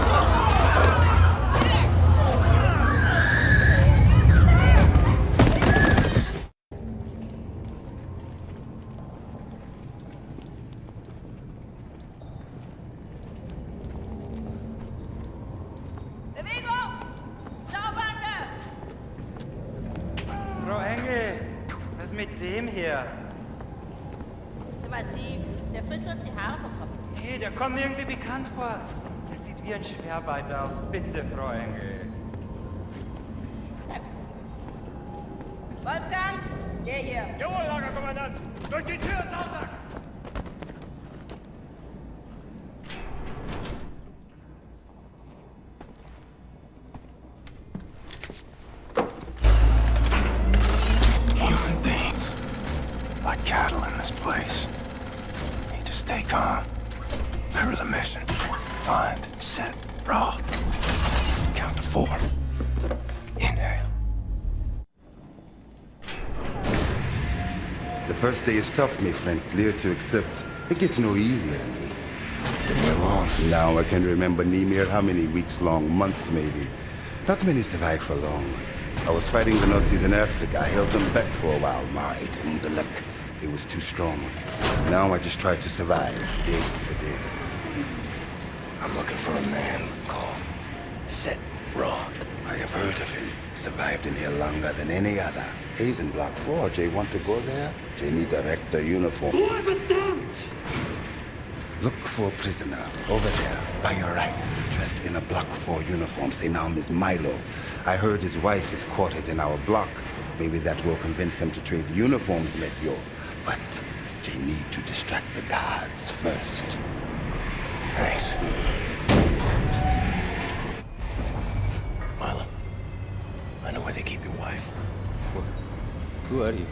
S16: Frau Engel, was ist mit dem hier?
S15: Zu massiv. Der frisst uns die Haare vom Kopf.
S16: Nee, der kommt mir irgendwie bekannt vor. Der sieht wie ein Schwerbeiter aus. Bitte, Frau Engel.
S15: Wolfgang, geh hier.
S2: Jawohl, Lagerkommandant. Durch die Tür, Sausack!
S1: Stay calm. Remember the mission. Find, set, Roth. Count to 4. Inhale.
S21: The first day is tough, my friend. Clear to accept. It gets no easier to me. Now I can remember near how many weeks long, months maybe. Not many survive for long. I was fighting the Nazis in Africa. I held them back for a while, maar it underluck. It was too strong. Now I just try to survive, day for day.
S1: I'm looking for a man called Set Roth.
S21: I have heard of him. Survived in here longer than any other. He's in Block 4. Jay want to go there? Jay need a rector uniform. Look for a prisoner over there, by your right, dressed in a Block 4 uniform. Say now, Miss Milo. I heard his wife is quartered in our block. Maybe that will convince him to trade the uniforms, let yo. But they need to distract the guards first.
S1: Thanks. Milo, I know where they keep your wife.
S18: What? Who are you?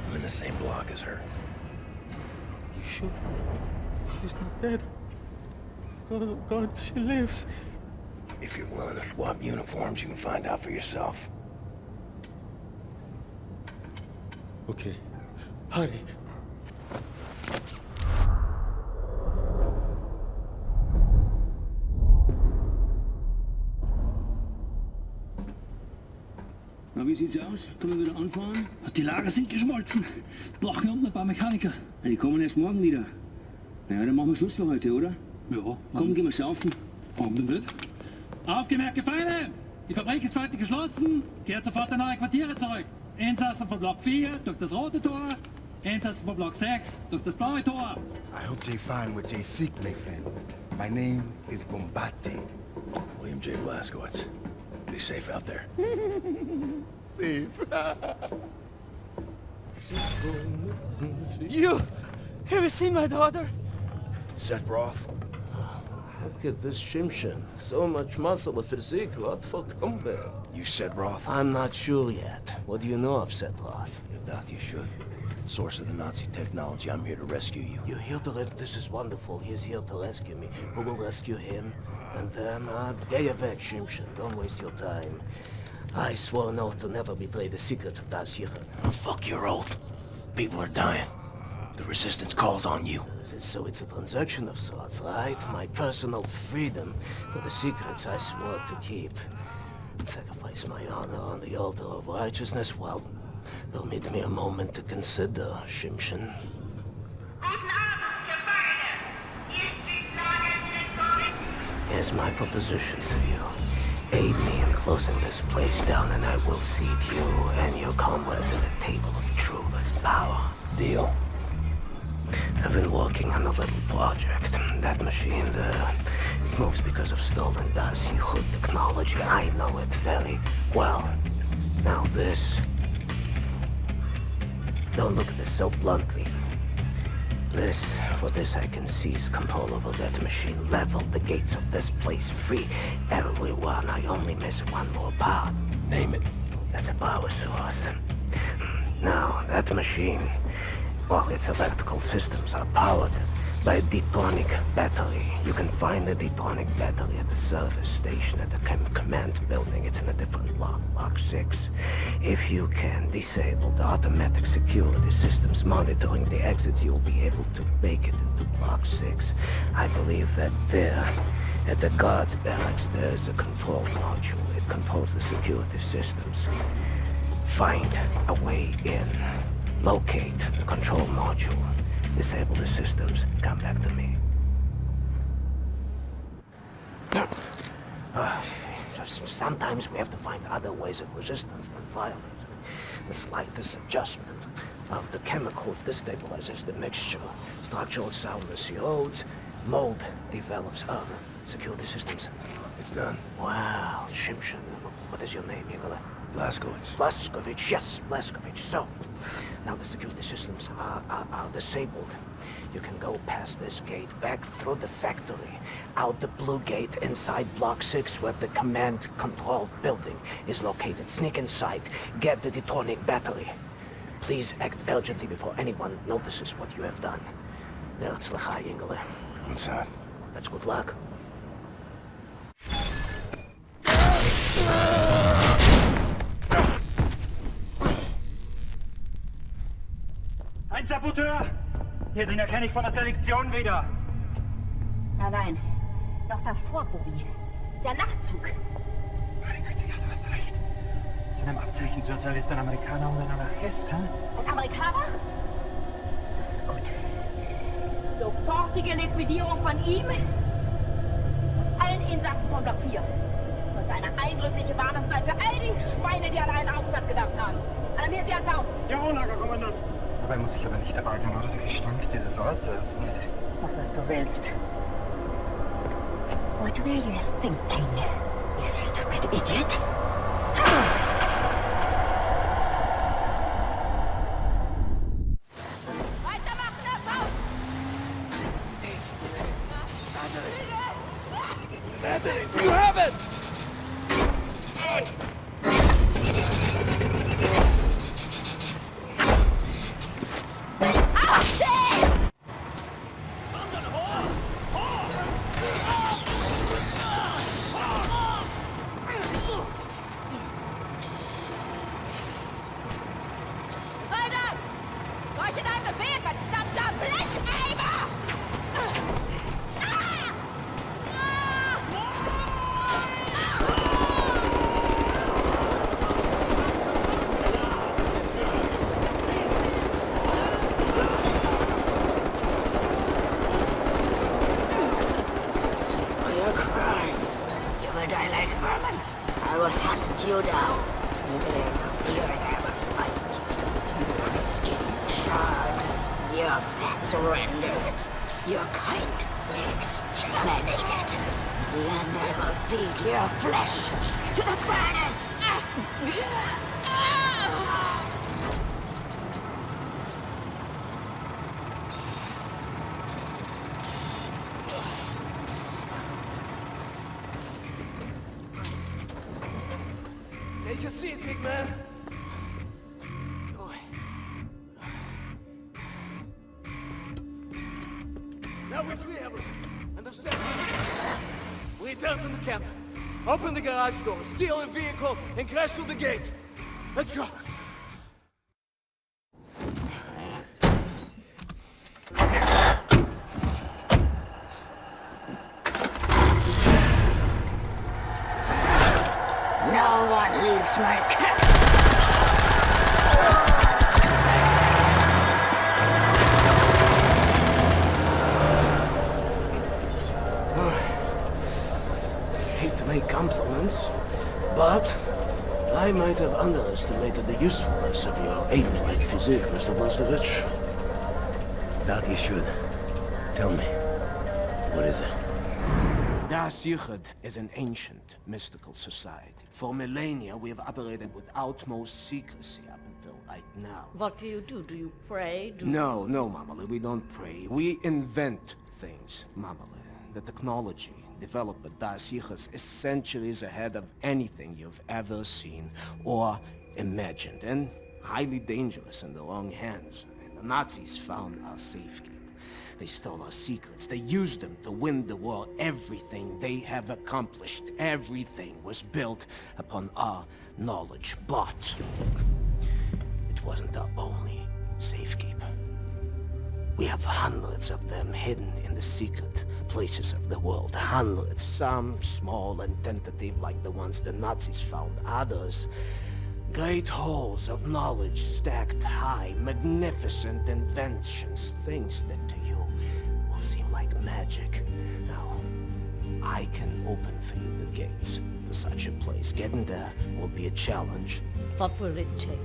S1: I'm in the same block as her.
S18: You sure? She's not dead. God, she lives.
S1: If you're willing to swap uniforms, you can find out for yourself.
S18: Okay. Hurry.
S22: Na, wie sieht's aus? Können wir wieder anfahren? Die Lager sind geschmolzen. Brauchen unten ein paar Mechaniker. Die kommen erst morgen wieder. Naja, dann machen wir Schluss für heute, oder? Ja. Komm, gehen wir saufen. Warum denn nicht? Aufgemerkte Feinde! Die Fabrik ist heute geschlossen. Kehrt sofort in eure Quartiere zurück. Insassen von Block 4 durch das rote Tor. Insassen von Block 6 durch das blaue Tor.
S21: I hope they find what they seek, my friend. My name is Bombati.
S1: William J. Blazkowicz. Be safe out there.
S21: Safe.
S3: You! Have you seen my daughter?
S1: Set Roth.
S23: Look at this Shimshin. So much muscle and physique. What for combat?
S1: You Set Roth?
S23: I'm not sure yet. What do you know of Set Roth?
S1: You doubt you should. Source of the Nazi technology. I'm here to rescue you.
S23: You're here to This is wonderful. He's here to rescue me. Who will rescue him? And then, get your weg, Shimshin. Don't waste your time. I swore an oath to never betray the secrets of Das Yichud.
S1: Oh, fuck your oath. People are dying. The resistance calls on you.
S23: So it's a transaction of sorts, right? My personal freedom for the secrets I swore to keep. Sacrifice my honor on the altar of righteousness. Well, permit me a moment to consider, Shimshin. Here's my proposition to you. Aid me in closing this place down and I will seat you and your comrades at the table of true power.
S1: Deal.
S23: I've been working on a little project. That machine there, it moves because of stolen Das Yichud technology. I know it very well. Now this... Don't look at this so bluntly. With this I can seize control over that machine, level the gates of this place, free everyone. I only miss one more part.
S1: Name it.
S23: That's a power source. Now, that machine, well, its electrical systems are powered by a detonic battery. You can find the detonic battery at the service station at the command building. It's in a different block, Block 6. If you can disable the automatic security systems monitoring the exits, you'll be able to make it into Block 6. I believe that there, at the guards barracks, there's a control module. It controls the security systems. Find a way in. Locate the control module. Disable the systems. Come back to me. Sometimes we have to find other ways of resistance than violence. The slightest adjustment of the chemicals destabilizes the mixture. Structural soundness erodes. Mold develops. Security systems.
S1: It's done.
S23: Wow, Shimshin. What is your name, Igor?
S1: Blazkowicz.
S23: Blazkowicz, yes, Blazkowicz. So, now the security systems are disabled. You can go past this gate, back through the factory, out the blue gate inside Block 6 where the command control building is located. Sneak inside, get the detonic battery. Please act urgently before anyone notices what you have done. Beherzlichai, Engel.
S1: What's that?
S23: That's good luck.
S12: Ein Saboteur! Hier, den erkenne ich von der Selektion wieder.
S15: Nein. Noch davor, Bobby. Der Nachtzug.
S12: Meine Güte, ja, du hast recht. Seinem Abzeichensürteil ist ein Amerikaner und ein Anarchist, hä?
S15: Ein Amerikaner? Gut. Sofortige Liquidierung von ihm und allen Insassen von Block 4. Sollte eine eindrückliche Warnung sein für all die Schweine, die an einen Aufstand gedacht haben. Alarmiert sie als Haus.
S12: Jawohl, Lagerkommandant. Dabei muss ich aber nicht dabei sein, oder? Der Gestank dieses Ortes.
S15: Mach, was du willst. What were you thinking, you stupid idiot?
S18: You have it!
S2: Take a seat, big man. Now we're free, everyone. Understand? We return to the camp. Open the garage door, steal a vehicle, and crash through the gate. Let's go.
S15: No one leaves my camp.
S23: Hate to make compliments, but I might have underestimated the usefulness of your ape-like physique, Mr. Blazkowicz.
S5: That you should. Tell me, what is it?
S23: Deathshead is an ancient, mystical society. For millennia, we have operated with utmost secrecy up until right now.
S20: What do? Do you pray?
S23: No, Mamale, we don't pray. We invent things, Mamale. The technology developed by Deathshead is centuries ahead of anything you've ever seen or imagined, and highly dangerous in the wrong hands. And the Nazis found our safekeeping. They stole our secrets. They used them to win the war. Everything they have accomplished, everything was built upon our knowledge. But it wasn't our only safekeeper. We have hundreds of them hidden in the secret places of the world. Hundreds, some small and tentative like the ones the Nazis found. Others, great halls of knowledge stacked high, magnificent inventions, things that to you will seem like magic. Now, I can open for you the gates to such a place. Getting there will be a challenge.
S20: What will it take?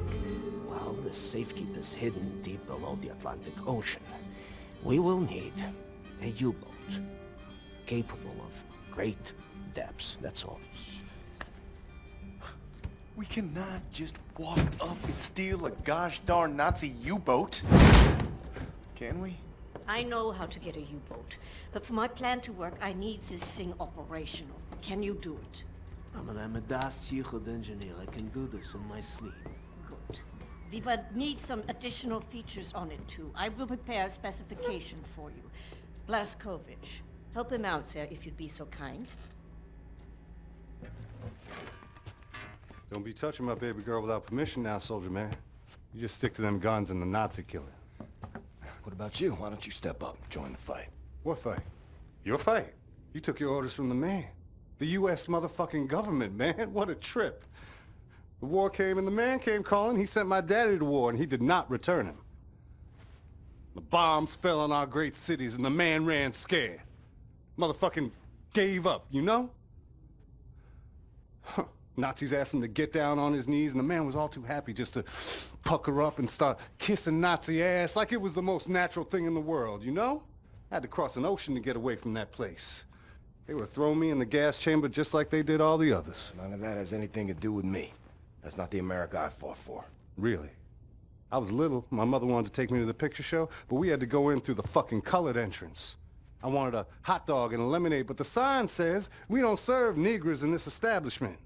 S23: Well, the safekeeper's hidden deep below the Atlantic Ocean. We will need a U-boat capable of great depths, that's all.
S14: We cannot just walk up and steal a gosh darn Nazi U-boat. Can we?
S20: I know how to get a U-boat, but for my plan to work, I need this thing operational. Can you do it?
S23: I'm a Deathshead engineer. I can do this in my sleep.
S20: Good. We would need some additional features on it too. I will prepare a specification for you. Blazkowicz, help him out, sir, if you'd be so kind.
S14: Don't be touching my baby girl without permission now, soldier man. You just stick to them guns and the Nazi killing.
S5: What about you? Why don't you step up, join the fight?
S14: What fight? Your fight? You took your orders from the man. The U.S. motherfucking government, man. What a trip. The war came and the man came calling. He sent my daddy to war and he did not return him. The bombs fell on our great cities and the man ran scared. Motherfucking gave up, you know? Huh. Nazis asked him to get down on his knees and the man was all too happy just to pucker up and start kissing Nazi ass like it was the most natural thing in the world, you know? I had to cross an ocean to get away from that place. They would throw me in the gas chamber just like they did all the others.
S5: None of that has anything to do with me. That's not the America I fought for.
S14: Really? I was little. My mother wanted to take me to the picture show, but we had to go in through the fucking colored entrance. I wanted a hot dog and a lemonade, but the sign says we don't serve Negroes in this establishment.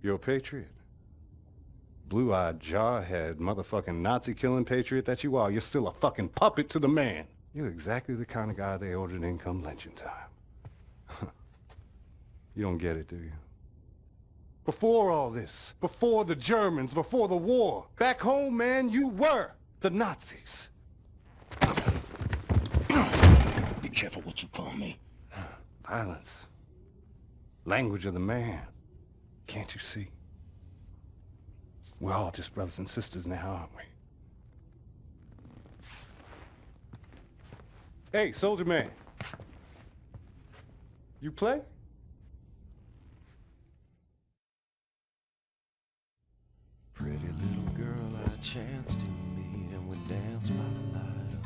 S14: You're a patriot. Blue-eyed, jarhead, motherfucking Nazi-killing patriot that you are. You're still a fucking puppet to the man. You're exactly the kind of guy they ordered in come lynching time. You don't get it, do you? Before all this, before the Germans, before the war, back home, man, you were the Nazis.
S5: Be careful what you call me.
S14: Violence. Language of the man. Can't you see? We're all just brothers and sisters now, aren't we? Hey, soldier man. You play?
S1: Pretty little girl I chanced to meet and we danced by the light.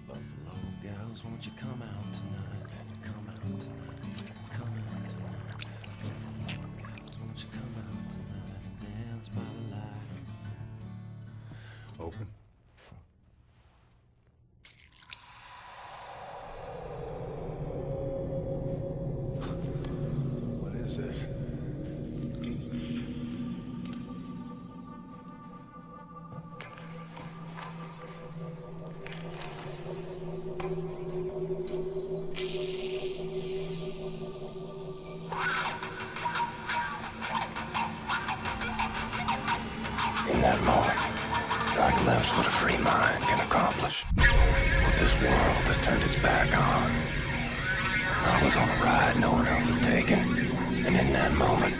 S1: Buffalo gals, won't you come out tonight? Come out tonight. Come out tonight. Buffalo gals, won't you come out tonight and dance by the light?
S14: Open.
S5: What is this? In that moment, I glimpsed what a free mind can accomplish. What this world has turned its back on. I was on a ride no one else had taken, and in that moment,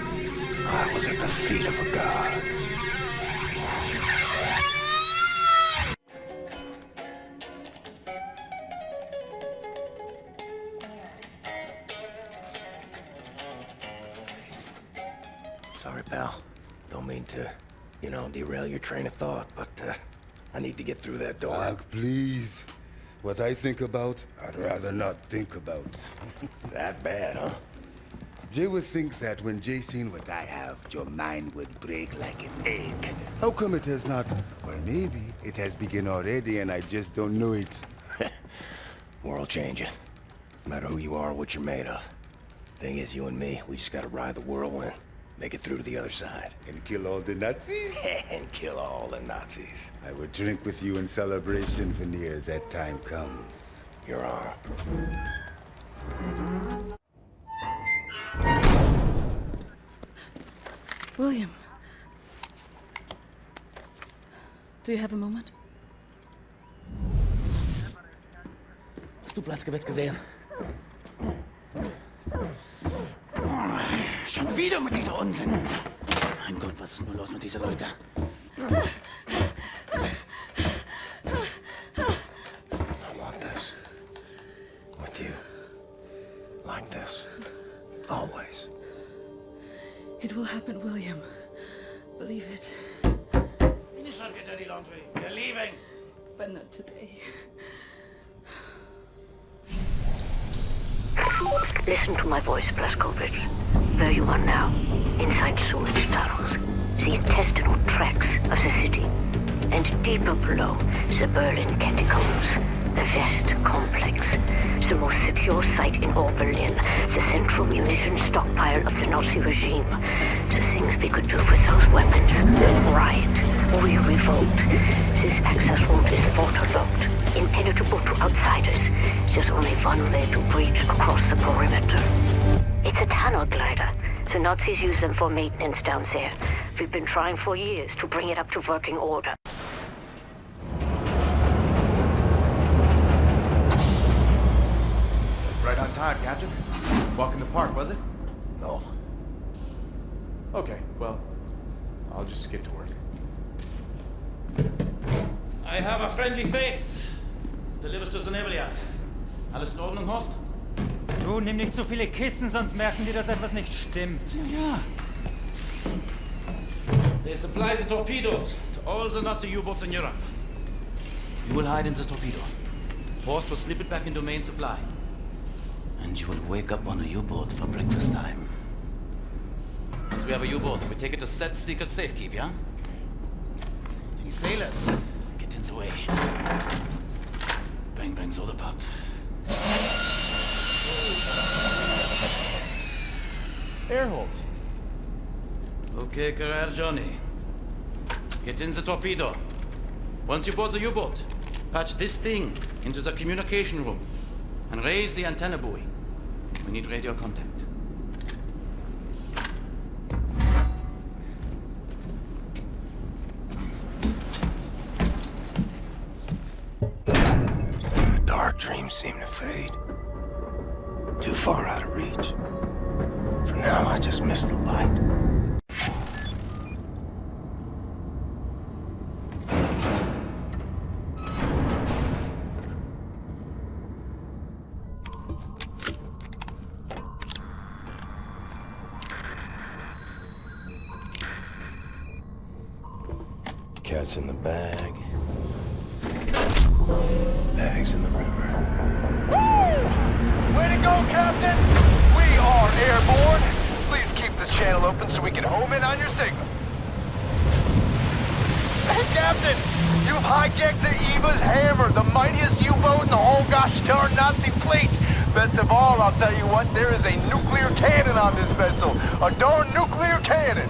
S5: I was at the feet of a god. Sorry, pal. Don't mean to, derail your train of thought, but I need to get through that door.
S21: Doc, please. What I think about, I'd rather not think about.
S5: That bad, huh?
S21: Jay would think that when Jay seen what I have, your mind would break like an egg. How come it has not? Or maybe it has begun already and I just don't know it.
S5: World changing. No matter who you are or what you're made of. Thing is, you and me, we just gotta ride the whirlwind. Make it through to the other side.
S21: And kill all the Nazis?
S5: And kill all the Nazis.
S21: I would drink with you in celebration, Veneer, that time comes.
S5: Your honor.
S11: William. Do you have a moment?
S18: Hast du Blazkowicz gesehen? Schon wieder mit dieser Unsinn. Mein Gott, was ist nur los mit diesen Leuten?
S5: I want this. With you. Like this. Always.
S11: It will happen, William. Believe it.
S18: Finish our dirty laundry. We're leaving.
S11: But not today.
S4: Listen to my voice, Blazkowicz. Where you are now, inside sewage tunnels, the intestinal tracts of the city, and deeper below, the Berlin catacombs, the West complex, the most secure site in all Berlin, the central munition stockpile of the Nazi regime, the things we could do with those weapons. Riot. We revolt. This access route is waterlogged, impenetrable to outsiders. There's only one way to breach across the perimeter. It's a tunnel glider. The Nazis use them for maintenance down there. We've been trying for years to bring it up to working order.
S5: Right on time, Captain. Walk in the park, was it?
S19: No.
S5: Okay, well, I'll just get to work.
S18: I have a friendly face. Delivers to the Nebelyard. Alles in Ordnung, Horst?
S16: Du, nimm nicht so viele Kissen, sonst merken die, dass etwas nicht stimmt.
S18: Ja. They supply the torpedoes to all the Nazi U-boats in Europe. You will hide in the torpedo. Horst will slip it back into main supply. And you will wake up on a U-boat for breakfast time. Once we have a U-boat, we take it to Set's secret safekeep, yeah? Any sailors, get in the way. Bang bang soda pop.
S5: Air holes.
S18: Okay, career Johnny. Get in the torpedo. Once you board the U-boat, patch this thing into the communication room and raise the antenna buoy. We need radio contact.
S1: The dark dreams seem to fade. Too far out of reach. For now, I just miss the light. Cat's in the bag. Bag's in the river.
S2: Way to go, Captain! We are airborne. Please keep the channel open so we can home in on your signal. Hey, Captain! You've hijacked the Eva's Hammer, the mightiest U-boat in the whole gosh darn Nazi fleet. Best of all, I'll tell you what, there is a nuclear cannon on this vessel. A darn nuclear cannon!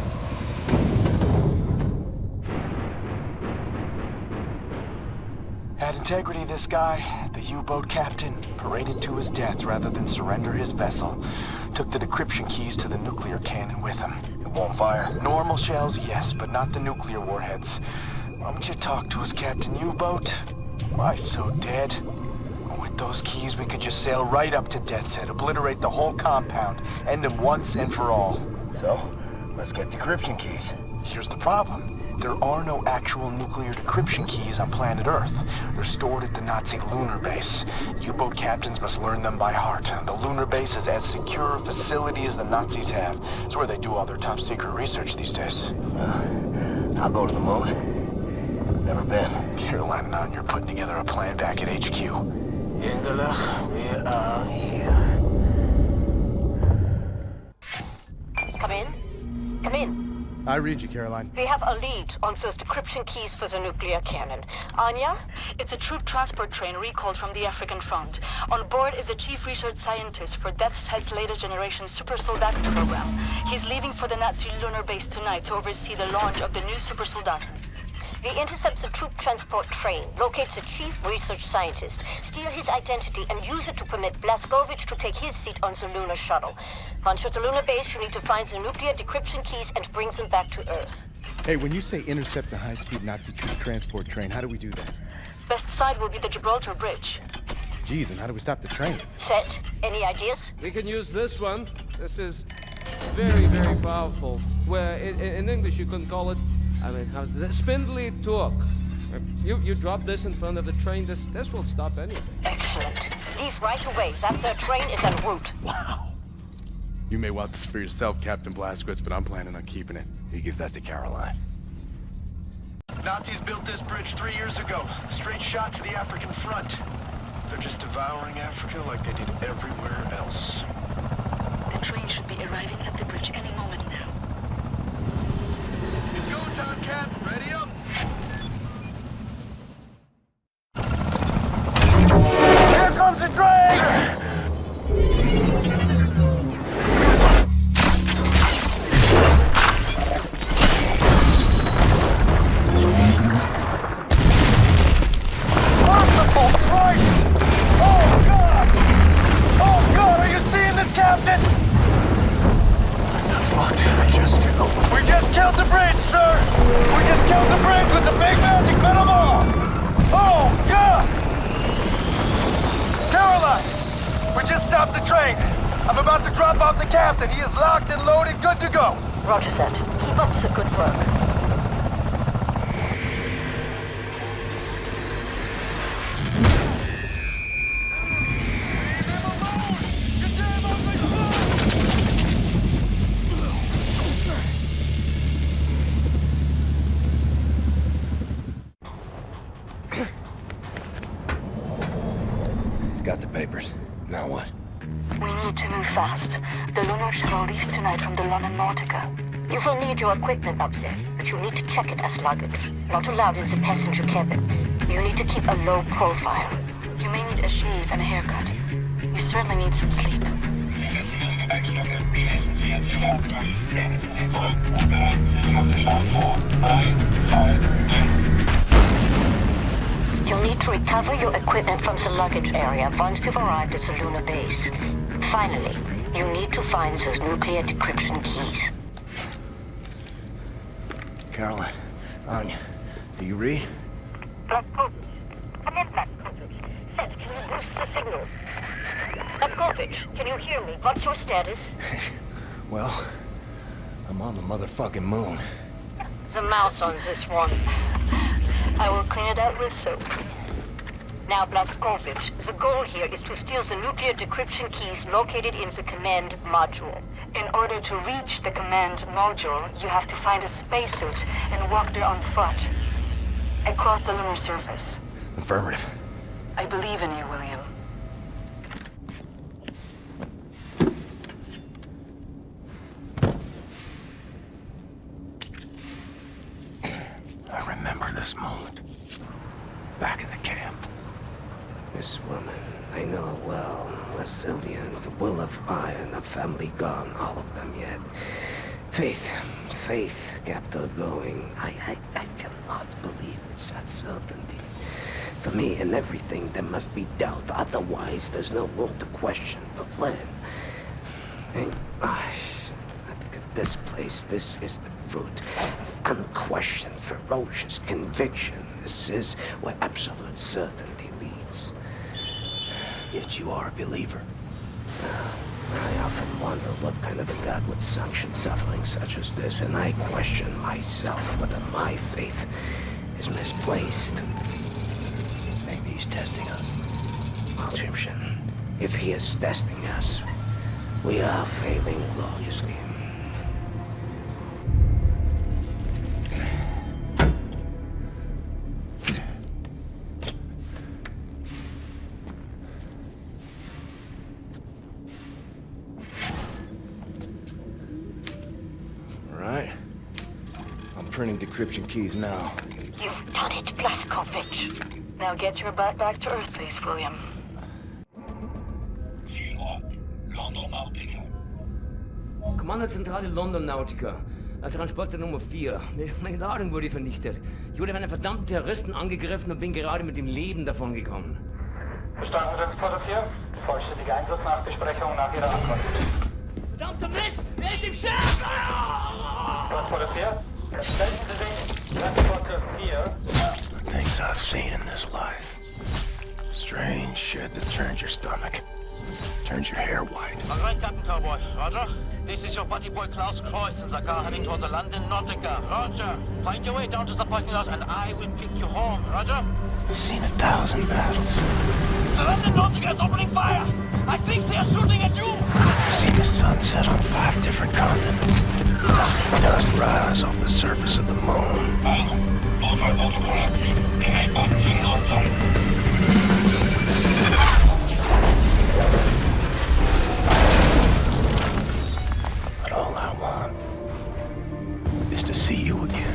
S2: Had integrity, this guy. The U-boat captain paraded to his death rather than surrender his vessel. Took the decryption keys to the nuclear cannon with him.
S5: It won't fire?
S2: Normal shells, yes, but not the nuclear warheads. Why don't you talk to us, Captain U-boat? Why so dead? With those keys, we could just sail right up to Deathshead, obliterate the whole compound, end them once and for all.
S5: So, let's get decryption keys.
S2: Here's the problem. There are no actual nuclear decryption keys on planet Earth. They're stored at the Nazi lunar base. U-boat captains must learn them by heart. The lunar base is as secure a facility as the Nazis have. It's where they do all their top secret research these days.
S5: I'll go to the moon. Never been.
S2: Caroline and I, you're putting together a plan back at HQ.
S4: Ingela, we are here. Come in. Come in.
S14: I read you, Caroline.
S4: We have a lead on those decryption keys for the nuclear cannon. Anya?
S6: It's a troop transport train recalled from the African front. On board is the chief research scientist for Deathshead's latest generation super soldat program. He's leaving for the Nazi lunar base tonight to oversee the launch of the new super soldat.
S4: We intercept the troop transport train, locate the chief research scientist, steal his identity, and use it to permit Blazkowicz to take his seat on the lunar shuttle. Once at the lunar base, you need to find the nuclear decryption keys and bring them back to Earth.
S14: Hey, when you say intercept the high-speed Nazi troop transport train, how do we do that?
S6: Best side will be the Gibraltar Bridge.
S14: Geez, and how do we stop the train?
S4: Set, any ideas?
S10: We can use this one. This is very, very powerful. Where in English you can call it, I mean, how's it? Spindly torque. You drop this in front of the train, this will stop anything.
S4: Excellent. Leave right away. That train is en route.
S14: Wow. You may want this for yourself, Captain Blazkowicz, but I'm planning on keeping it.
S5: You give that to Caroline.
S2: Nazis built this bridge 3 years ago. Straight shot to the African front. They're just devouring Africa like they did everywhere else.
S6: The train should be arriving at the bridge any moment now.
S2: It's go time, Cap. Ready up. Here comes the train! about to drop off the captain. He is locked and loaded, good to go.
S4: Roger that. Keep up the good work.
S5: Got the papers. Now what?
S6: We need to move fast. The lunar shuttle leaves tonight from the London Nautica.
S4: You will need your equipment up there, but you need to check it as luggage. Not allowed in the passenger cabin. You need to keep a low profile.
S6: You may need a shave and a haircut. You certainly need some sleep.
S4: You'll need to recover your equipment from the luggage area once you've arrived at the lunar base. Finally, you need to find those nuclear decryption keys.
S5: Caroline, Anya, do you read?
S4: Blazkowicz. Come in, Blazkowicz. Seth, can you boost the signal? Blazkowicz, can you hear me? What's your status?
S5: Well, I'm on the motherfucking moon.
S4: The mouse on this one.
S6: I will clean it out with soap.
S4: Now, Blazkowicz, the goal here is to steal the nuclear decryption keys located in the command module.
S6: In order to reach the command module, you have to find a spacesuit and walk there on foot. Across the lunar surface.
S5: Affirmative.
S6: I believe in you, William.
S5: I remember this moment. Back in the camp.
S23: This woman, I know her well. Resilient, the will of iron, a family gone, all of them yet. Faith kept her going. I cannot believe it's that certainty. For me, in everything, there must be doubt. Otherwise, there's no room to question the plan. And, at this place, this is the fruit of unquestioned, ferocious conviction. This is where absolute certainty leads.
S5: Yet you are a believer.
S23: I often wonder what kind of a God would sanction suffering such as this, and I question myself whether my faith is misplaced.
S5: Maybe he's testing us.
S23: Well, Egyptian, if he is testing us, we are failing gloriously.
S5: Printing decryption keys now.
S4: You've done it, Blazkowicz.
S6: Now get your butt back to Earth, please, William.
S3: Kommandozentrale London Nautica. Transporter Nummer 4. Meine Ladung wurde vernichtet. Ich wurde von einem verdammten Terroristen angegriffen und bin gerade mit dem Leben davongekommen.
S7: Verstanden, Transporter 4. Vollständige Einsatznachbesprechung nach Ihrer Ankunft.
S3: Verdammter Mist! Wer ist im Schiff?
S7: Transporter 4. Melden Sie sich, Transporter 4.
S5: The things I've seen in this life. Strange shit that turns your stomach. Turns your hair white.
S2: All right, Captain Cowboy. Roger. This is your buddy boy Klaus Kreuz in the car heading toward the London Nautica. Roger. Find your way down to the parking lot and I will pick you home. Roger.
S5: I've seen 1,000 battles.
S2: The London Nautica is opening fire. I think they are shooting at you.
S5: I've seen the sun set on 5 different continents. I've seen dust rise off the surface of the moon. But all I want is to see you again.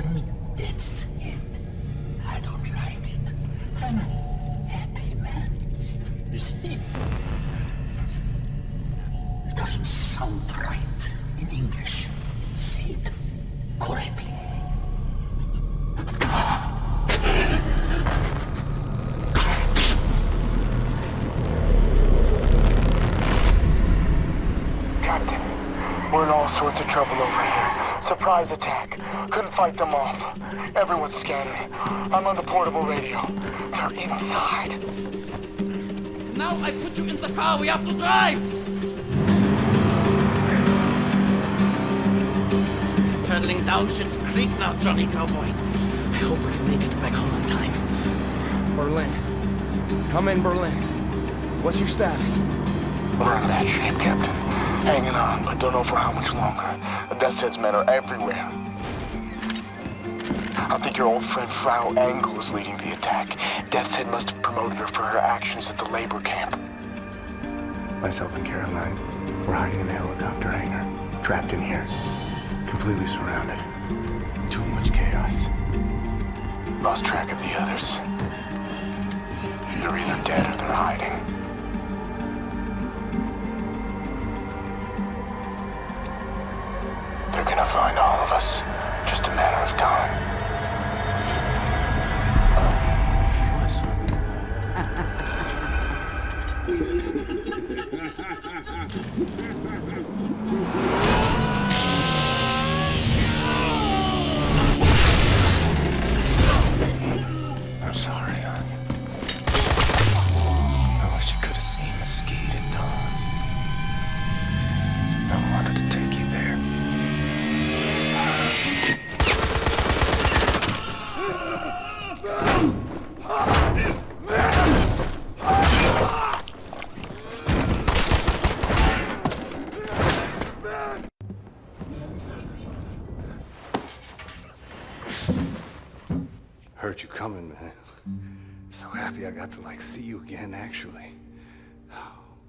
S12: call me Deathshead. I don't like it. I'm a happy man. You see? It doesn't sound right in English. Say it correctly.
S7: Captain, we're in all sorts of trouble over here. Surprise attack. Couldn't fight them off. Everyone's scattered. I'm on the portable radio. They're inside.
S18: Now I put you in the car. We have to drive. Pedaling down Schitt's Creek now, Johnny Cowboy. I hope we can make it back home in time.
S5: Berlin. Come in, Berlin. What's your status?
S7: We're in bad shape, Captain. Hanging on, but don't know for how much longer. The Deathshead's men are everywhere. I think your old friend Frau Engel is leading the attack. Deathshead must have promoted her for her actions at the labor camp.
S5: Myself and Caroline, we're hiding in the helicopter hangar. Trapped in here. Completely surrounded. Too much chaos.
S7: Lost track of the others. They're either dead or they're hiding. They're gonna find all of us. Just a matter of time.
S1: I'm sorry, Anya. I wish you could have seen Mesquite at dawn. I wanted to take you there.
S14: Heard you coming, man. So happy I got to, see you again, actually.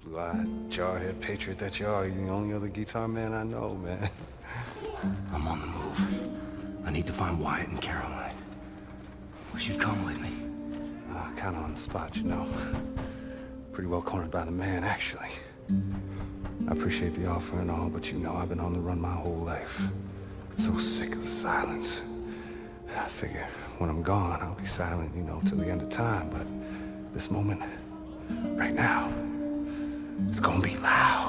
S14: Blue-eyed, jarhead patriot that you are. You're the only other guitar man I know, man.
S5: I'm on the move. I need to find Wyatt and Caroline. Wish you'd come with me.
S14: Kind of on the spot, you know. Pretty well cornered by the man, actually. I appreciate the offer and all, but you know I've been on the run my whole life. So sick of the silence. I figure when I'm gone, I'll be silent, till the end of time. But this moment, right now, it's gonna be loud.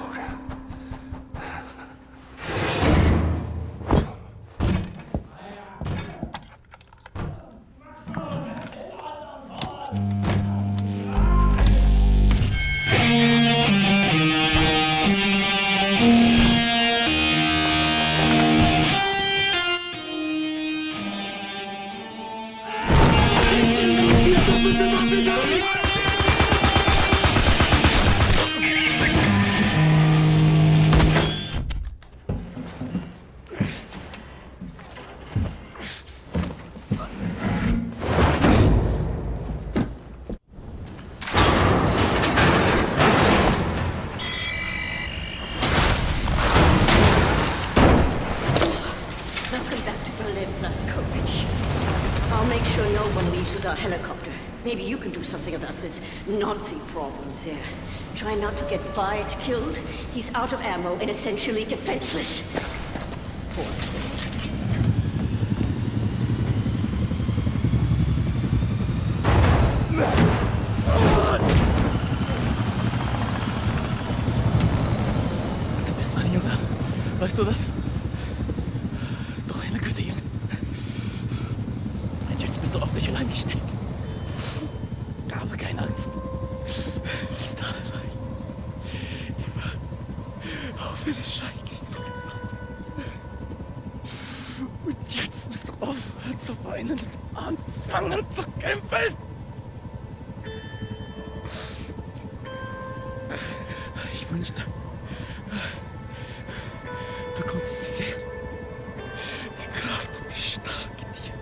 S15: Welcome back to Berlin, Blazkowicz. I'll make sure no one leaves our helicopter. Maybe you can do something about this Nazi problems here. Try not to get Wyatt killed. He's out of ammo and essentially defenseless. Poor soul.
S18: Du bist mein Junge. Weißt du das? Doch eine Güte, Junge. Und jetzt bist du auf dich allein gestellt. Aber keine Angst. Ist da allein. Immer. Auch wenn es scheiße ist. Und jetzt musst du aufhören zu weinen und anfangen zu kämpfen. Ich wünschte, du konntest sehen. Die Kraft und die Stärke dir.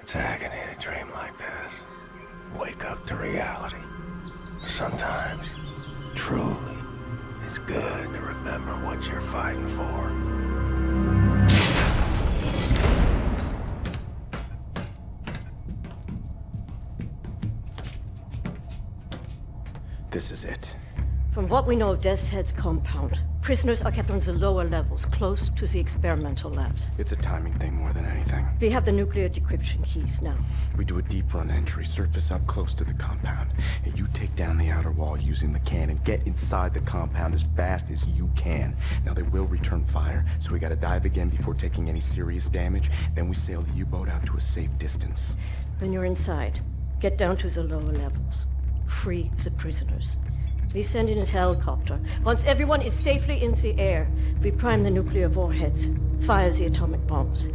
S1: It's agony to dream like this. Wake up to reality. Sometimes, truly, it's good to remember what you're fighting for.
S5: This is it.
S20: From what we know of Deathshead's compound, prisoners are kept on the lower levels, close to the experimental labs.
S14: It's a timing thing more than anything.
S20: We have the nuclear decryption keys now.
S14: We do a deep run entry, surface up close to the compound, and you take down the outer wall using the cannon. Get inside the compound as fast as you can. Now they will return fire, so we gotta dive again before taking any serious damage. Then we sail the U-boat out to a safe distance.
S20: When you're inside, get down to the lower levels. Free the prisoners. We send in his helicopter. Once everyone is safely in the air, we prime the nuclear warheads, fire the atomic bombs,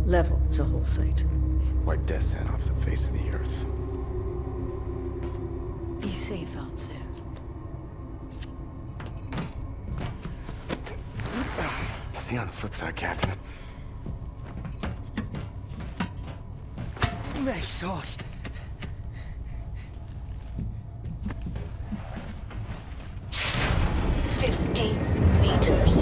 S20: level the whole site.
S14: Wipe Deathshead off the face of the earth.
S20: Be safe out there.
S14: See you on the flip side, Captain.
S19: My sauce.
S4: 50 meters.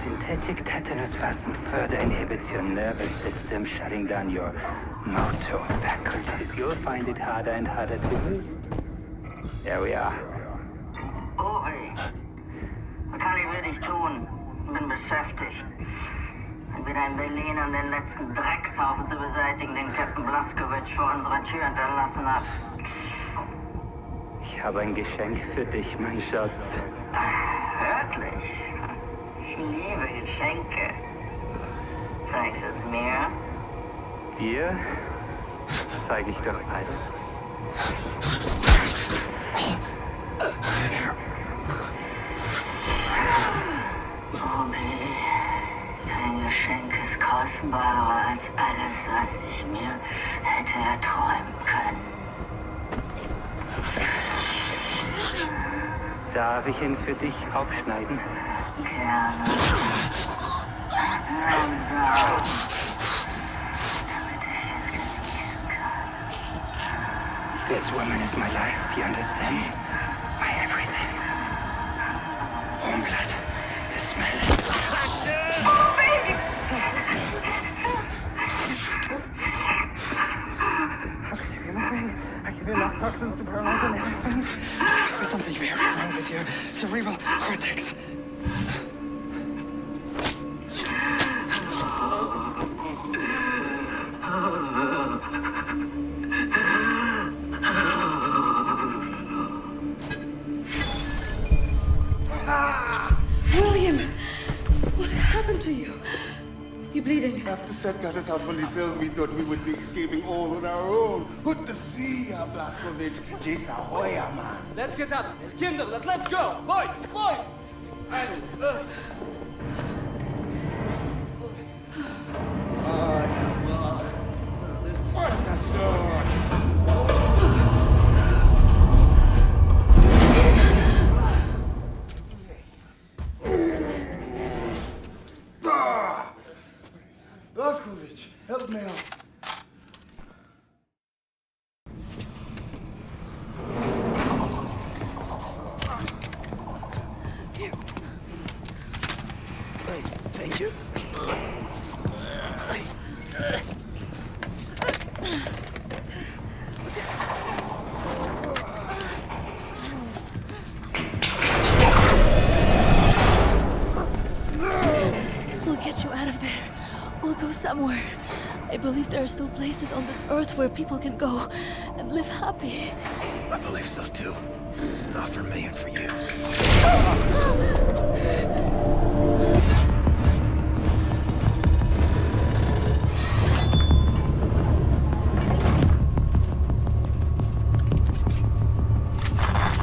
S8: Synthetic tetanus vaccine further inhibits your nervous system, shutting down your motor faculties. You'll find it harder and harder to breathe. There we are.
S4: Uri, was kann ich wirklich tun? Bin beschäftigt. Entweder in Berlin um den letzten Dreckshaufen zu beseitigen, den Captain Blazkowicz vor unserer Tür hinterlassen hat.
S8: Ich habe ein Geschenk für dich, mein Schatz.
S4: Wirklich? Ich liebe Geschenke. Zeigst du es mir?
S8: Dir zeige ich doch alles.
S4: Bobby, dein Geschenk ist kostbarer als alles, was ich mir hätte erträumen können.
S8: Darf ich ihn für dich aufschneiden?
S4: Gerne.
S8: This woman is my life, you understand? My everything. Warm blood, the smell. How can you be moving? I give you enough toxins to paralyze and everything. There's something very wrong with your cerebral cortex.
S11: William! What happened to you? You bleeding?
S21: After Seth got us out from the cells, we thought we would be escaping all on our own. Good to see ya, Blazkowicz. Jesa Hoya, man.
S10: Let's get out of here. Kinder, let's go! Lloyd! Lloyd!
S12: This fucked so.
S21: Blazkowicz, help me out.
S5: Thank you.
S11: I believe there are still places on this earth where people can go and live happy.
S1: I believe so too. Not for me and for you.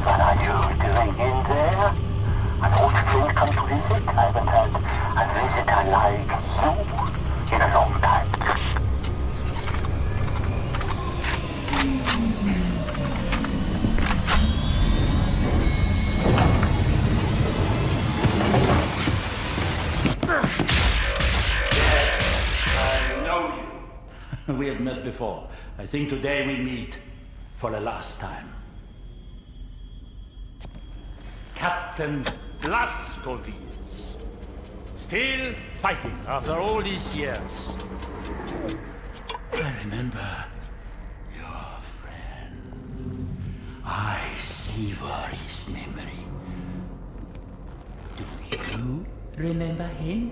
S8: What are you doing in there? An old friend come to visit? I haven't had a visitor like you in a long time.
S18: I know you. We have met before. I think today we meet for the last time. Captain Blazkowicz. Still fighting after all these years. I remember your friend. I savor his memory. Do you remember him?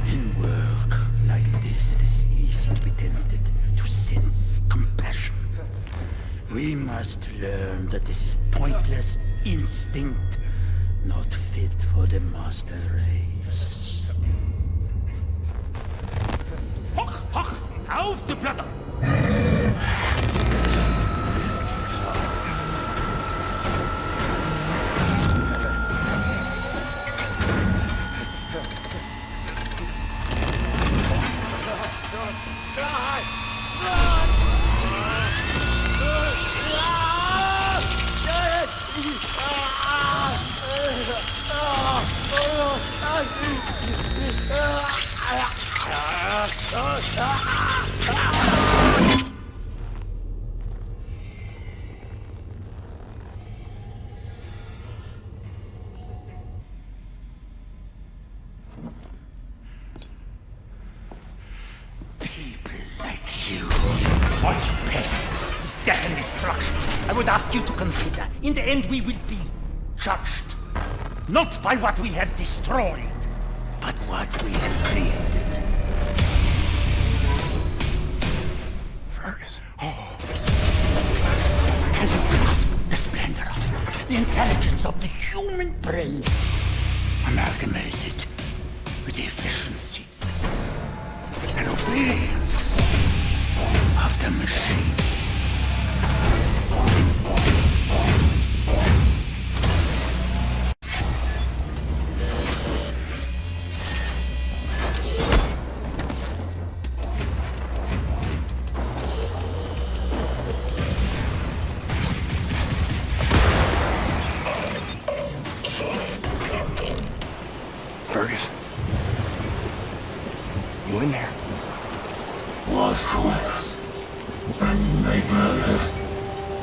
S18: In work like this, it is easy to be tempted to sense compassion. We must learn that this is pointless instinct, not fit for the master race. Hoch, hoch, auf die Platte! People like you. What path is death and destruction? I would ask you to consider. In the end, we will be judged. Not by what we have destroyed, but what we have created.
S1: Fergus.
S18: Oh. Can you grasp the splendor of it? The intelligence of the human brain, amalgamated with the efficiency and obedience of the machine.
S1: Fergus. You in there?
S9: Blazkowicz. And nightmares.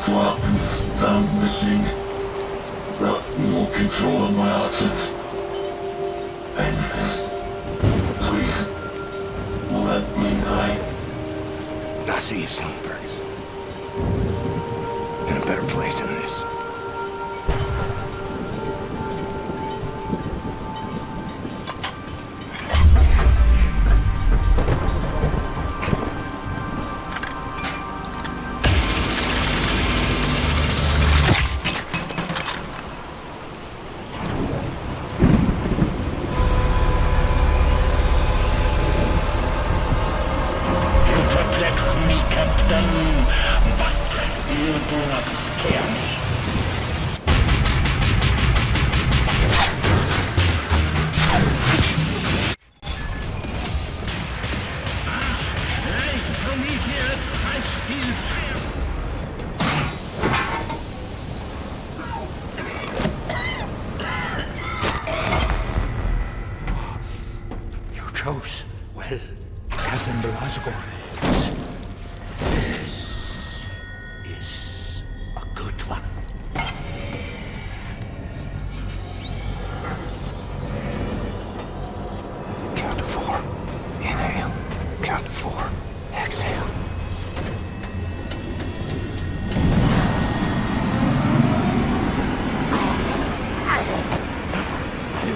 S9: Weapons found missing. Got no control of my actions. Endless. Please, let me die.
S1: I'll see you soon, Fergus. In a better place than this.
S18: Chose well, Captain Blazkowicz. This is a good one.
S1: Count to 4. Inhale. Count to 4. Exhale.
S18: I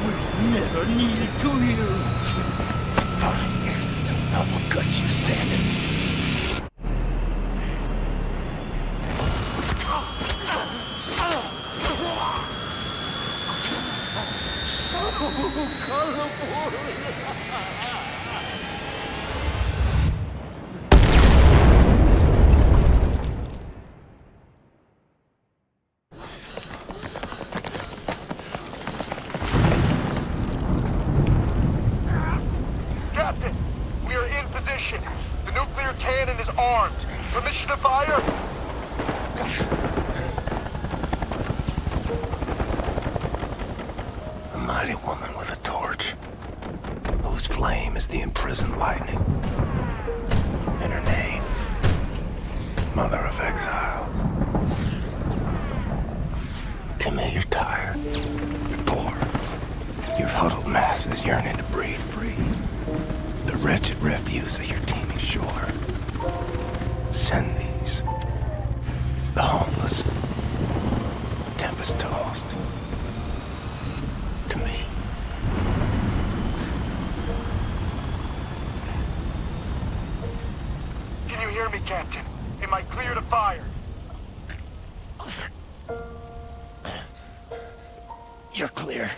S18: will never kneel to
S5: Fine. I will gut you standing.
S7: Captain, we are in position. The nuclear cannon is armed. Permission to fire?
S1: A mighty woman with a torch, whose flame is the imprisoned lightning. And her name, Mother of Exiles. Timmy, you're tired. You're poor. Your huddled masses yearning to breathe free. The wretched refuse of your teeming shore. Send these. The homeless, tempest-tossed, to me.
S7: Can you hear me, Captain? Am I clear to fire?
S5: You're clear.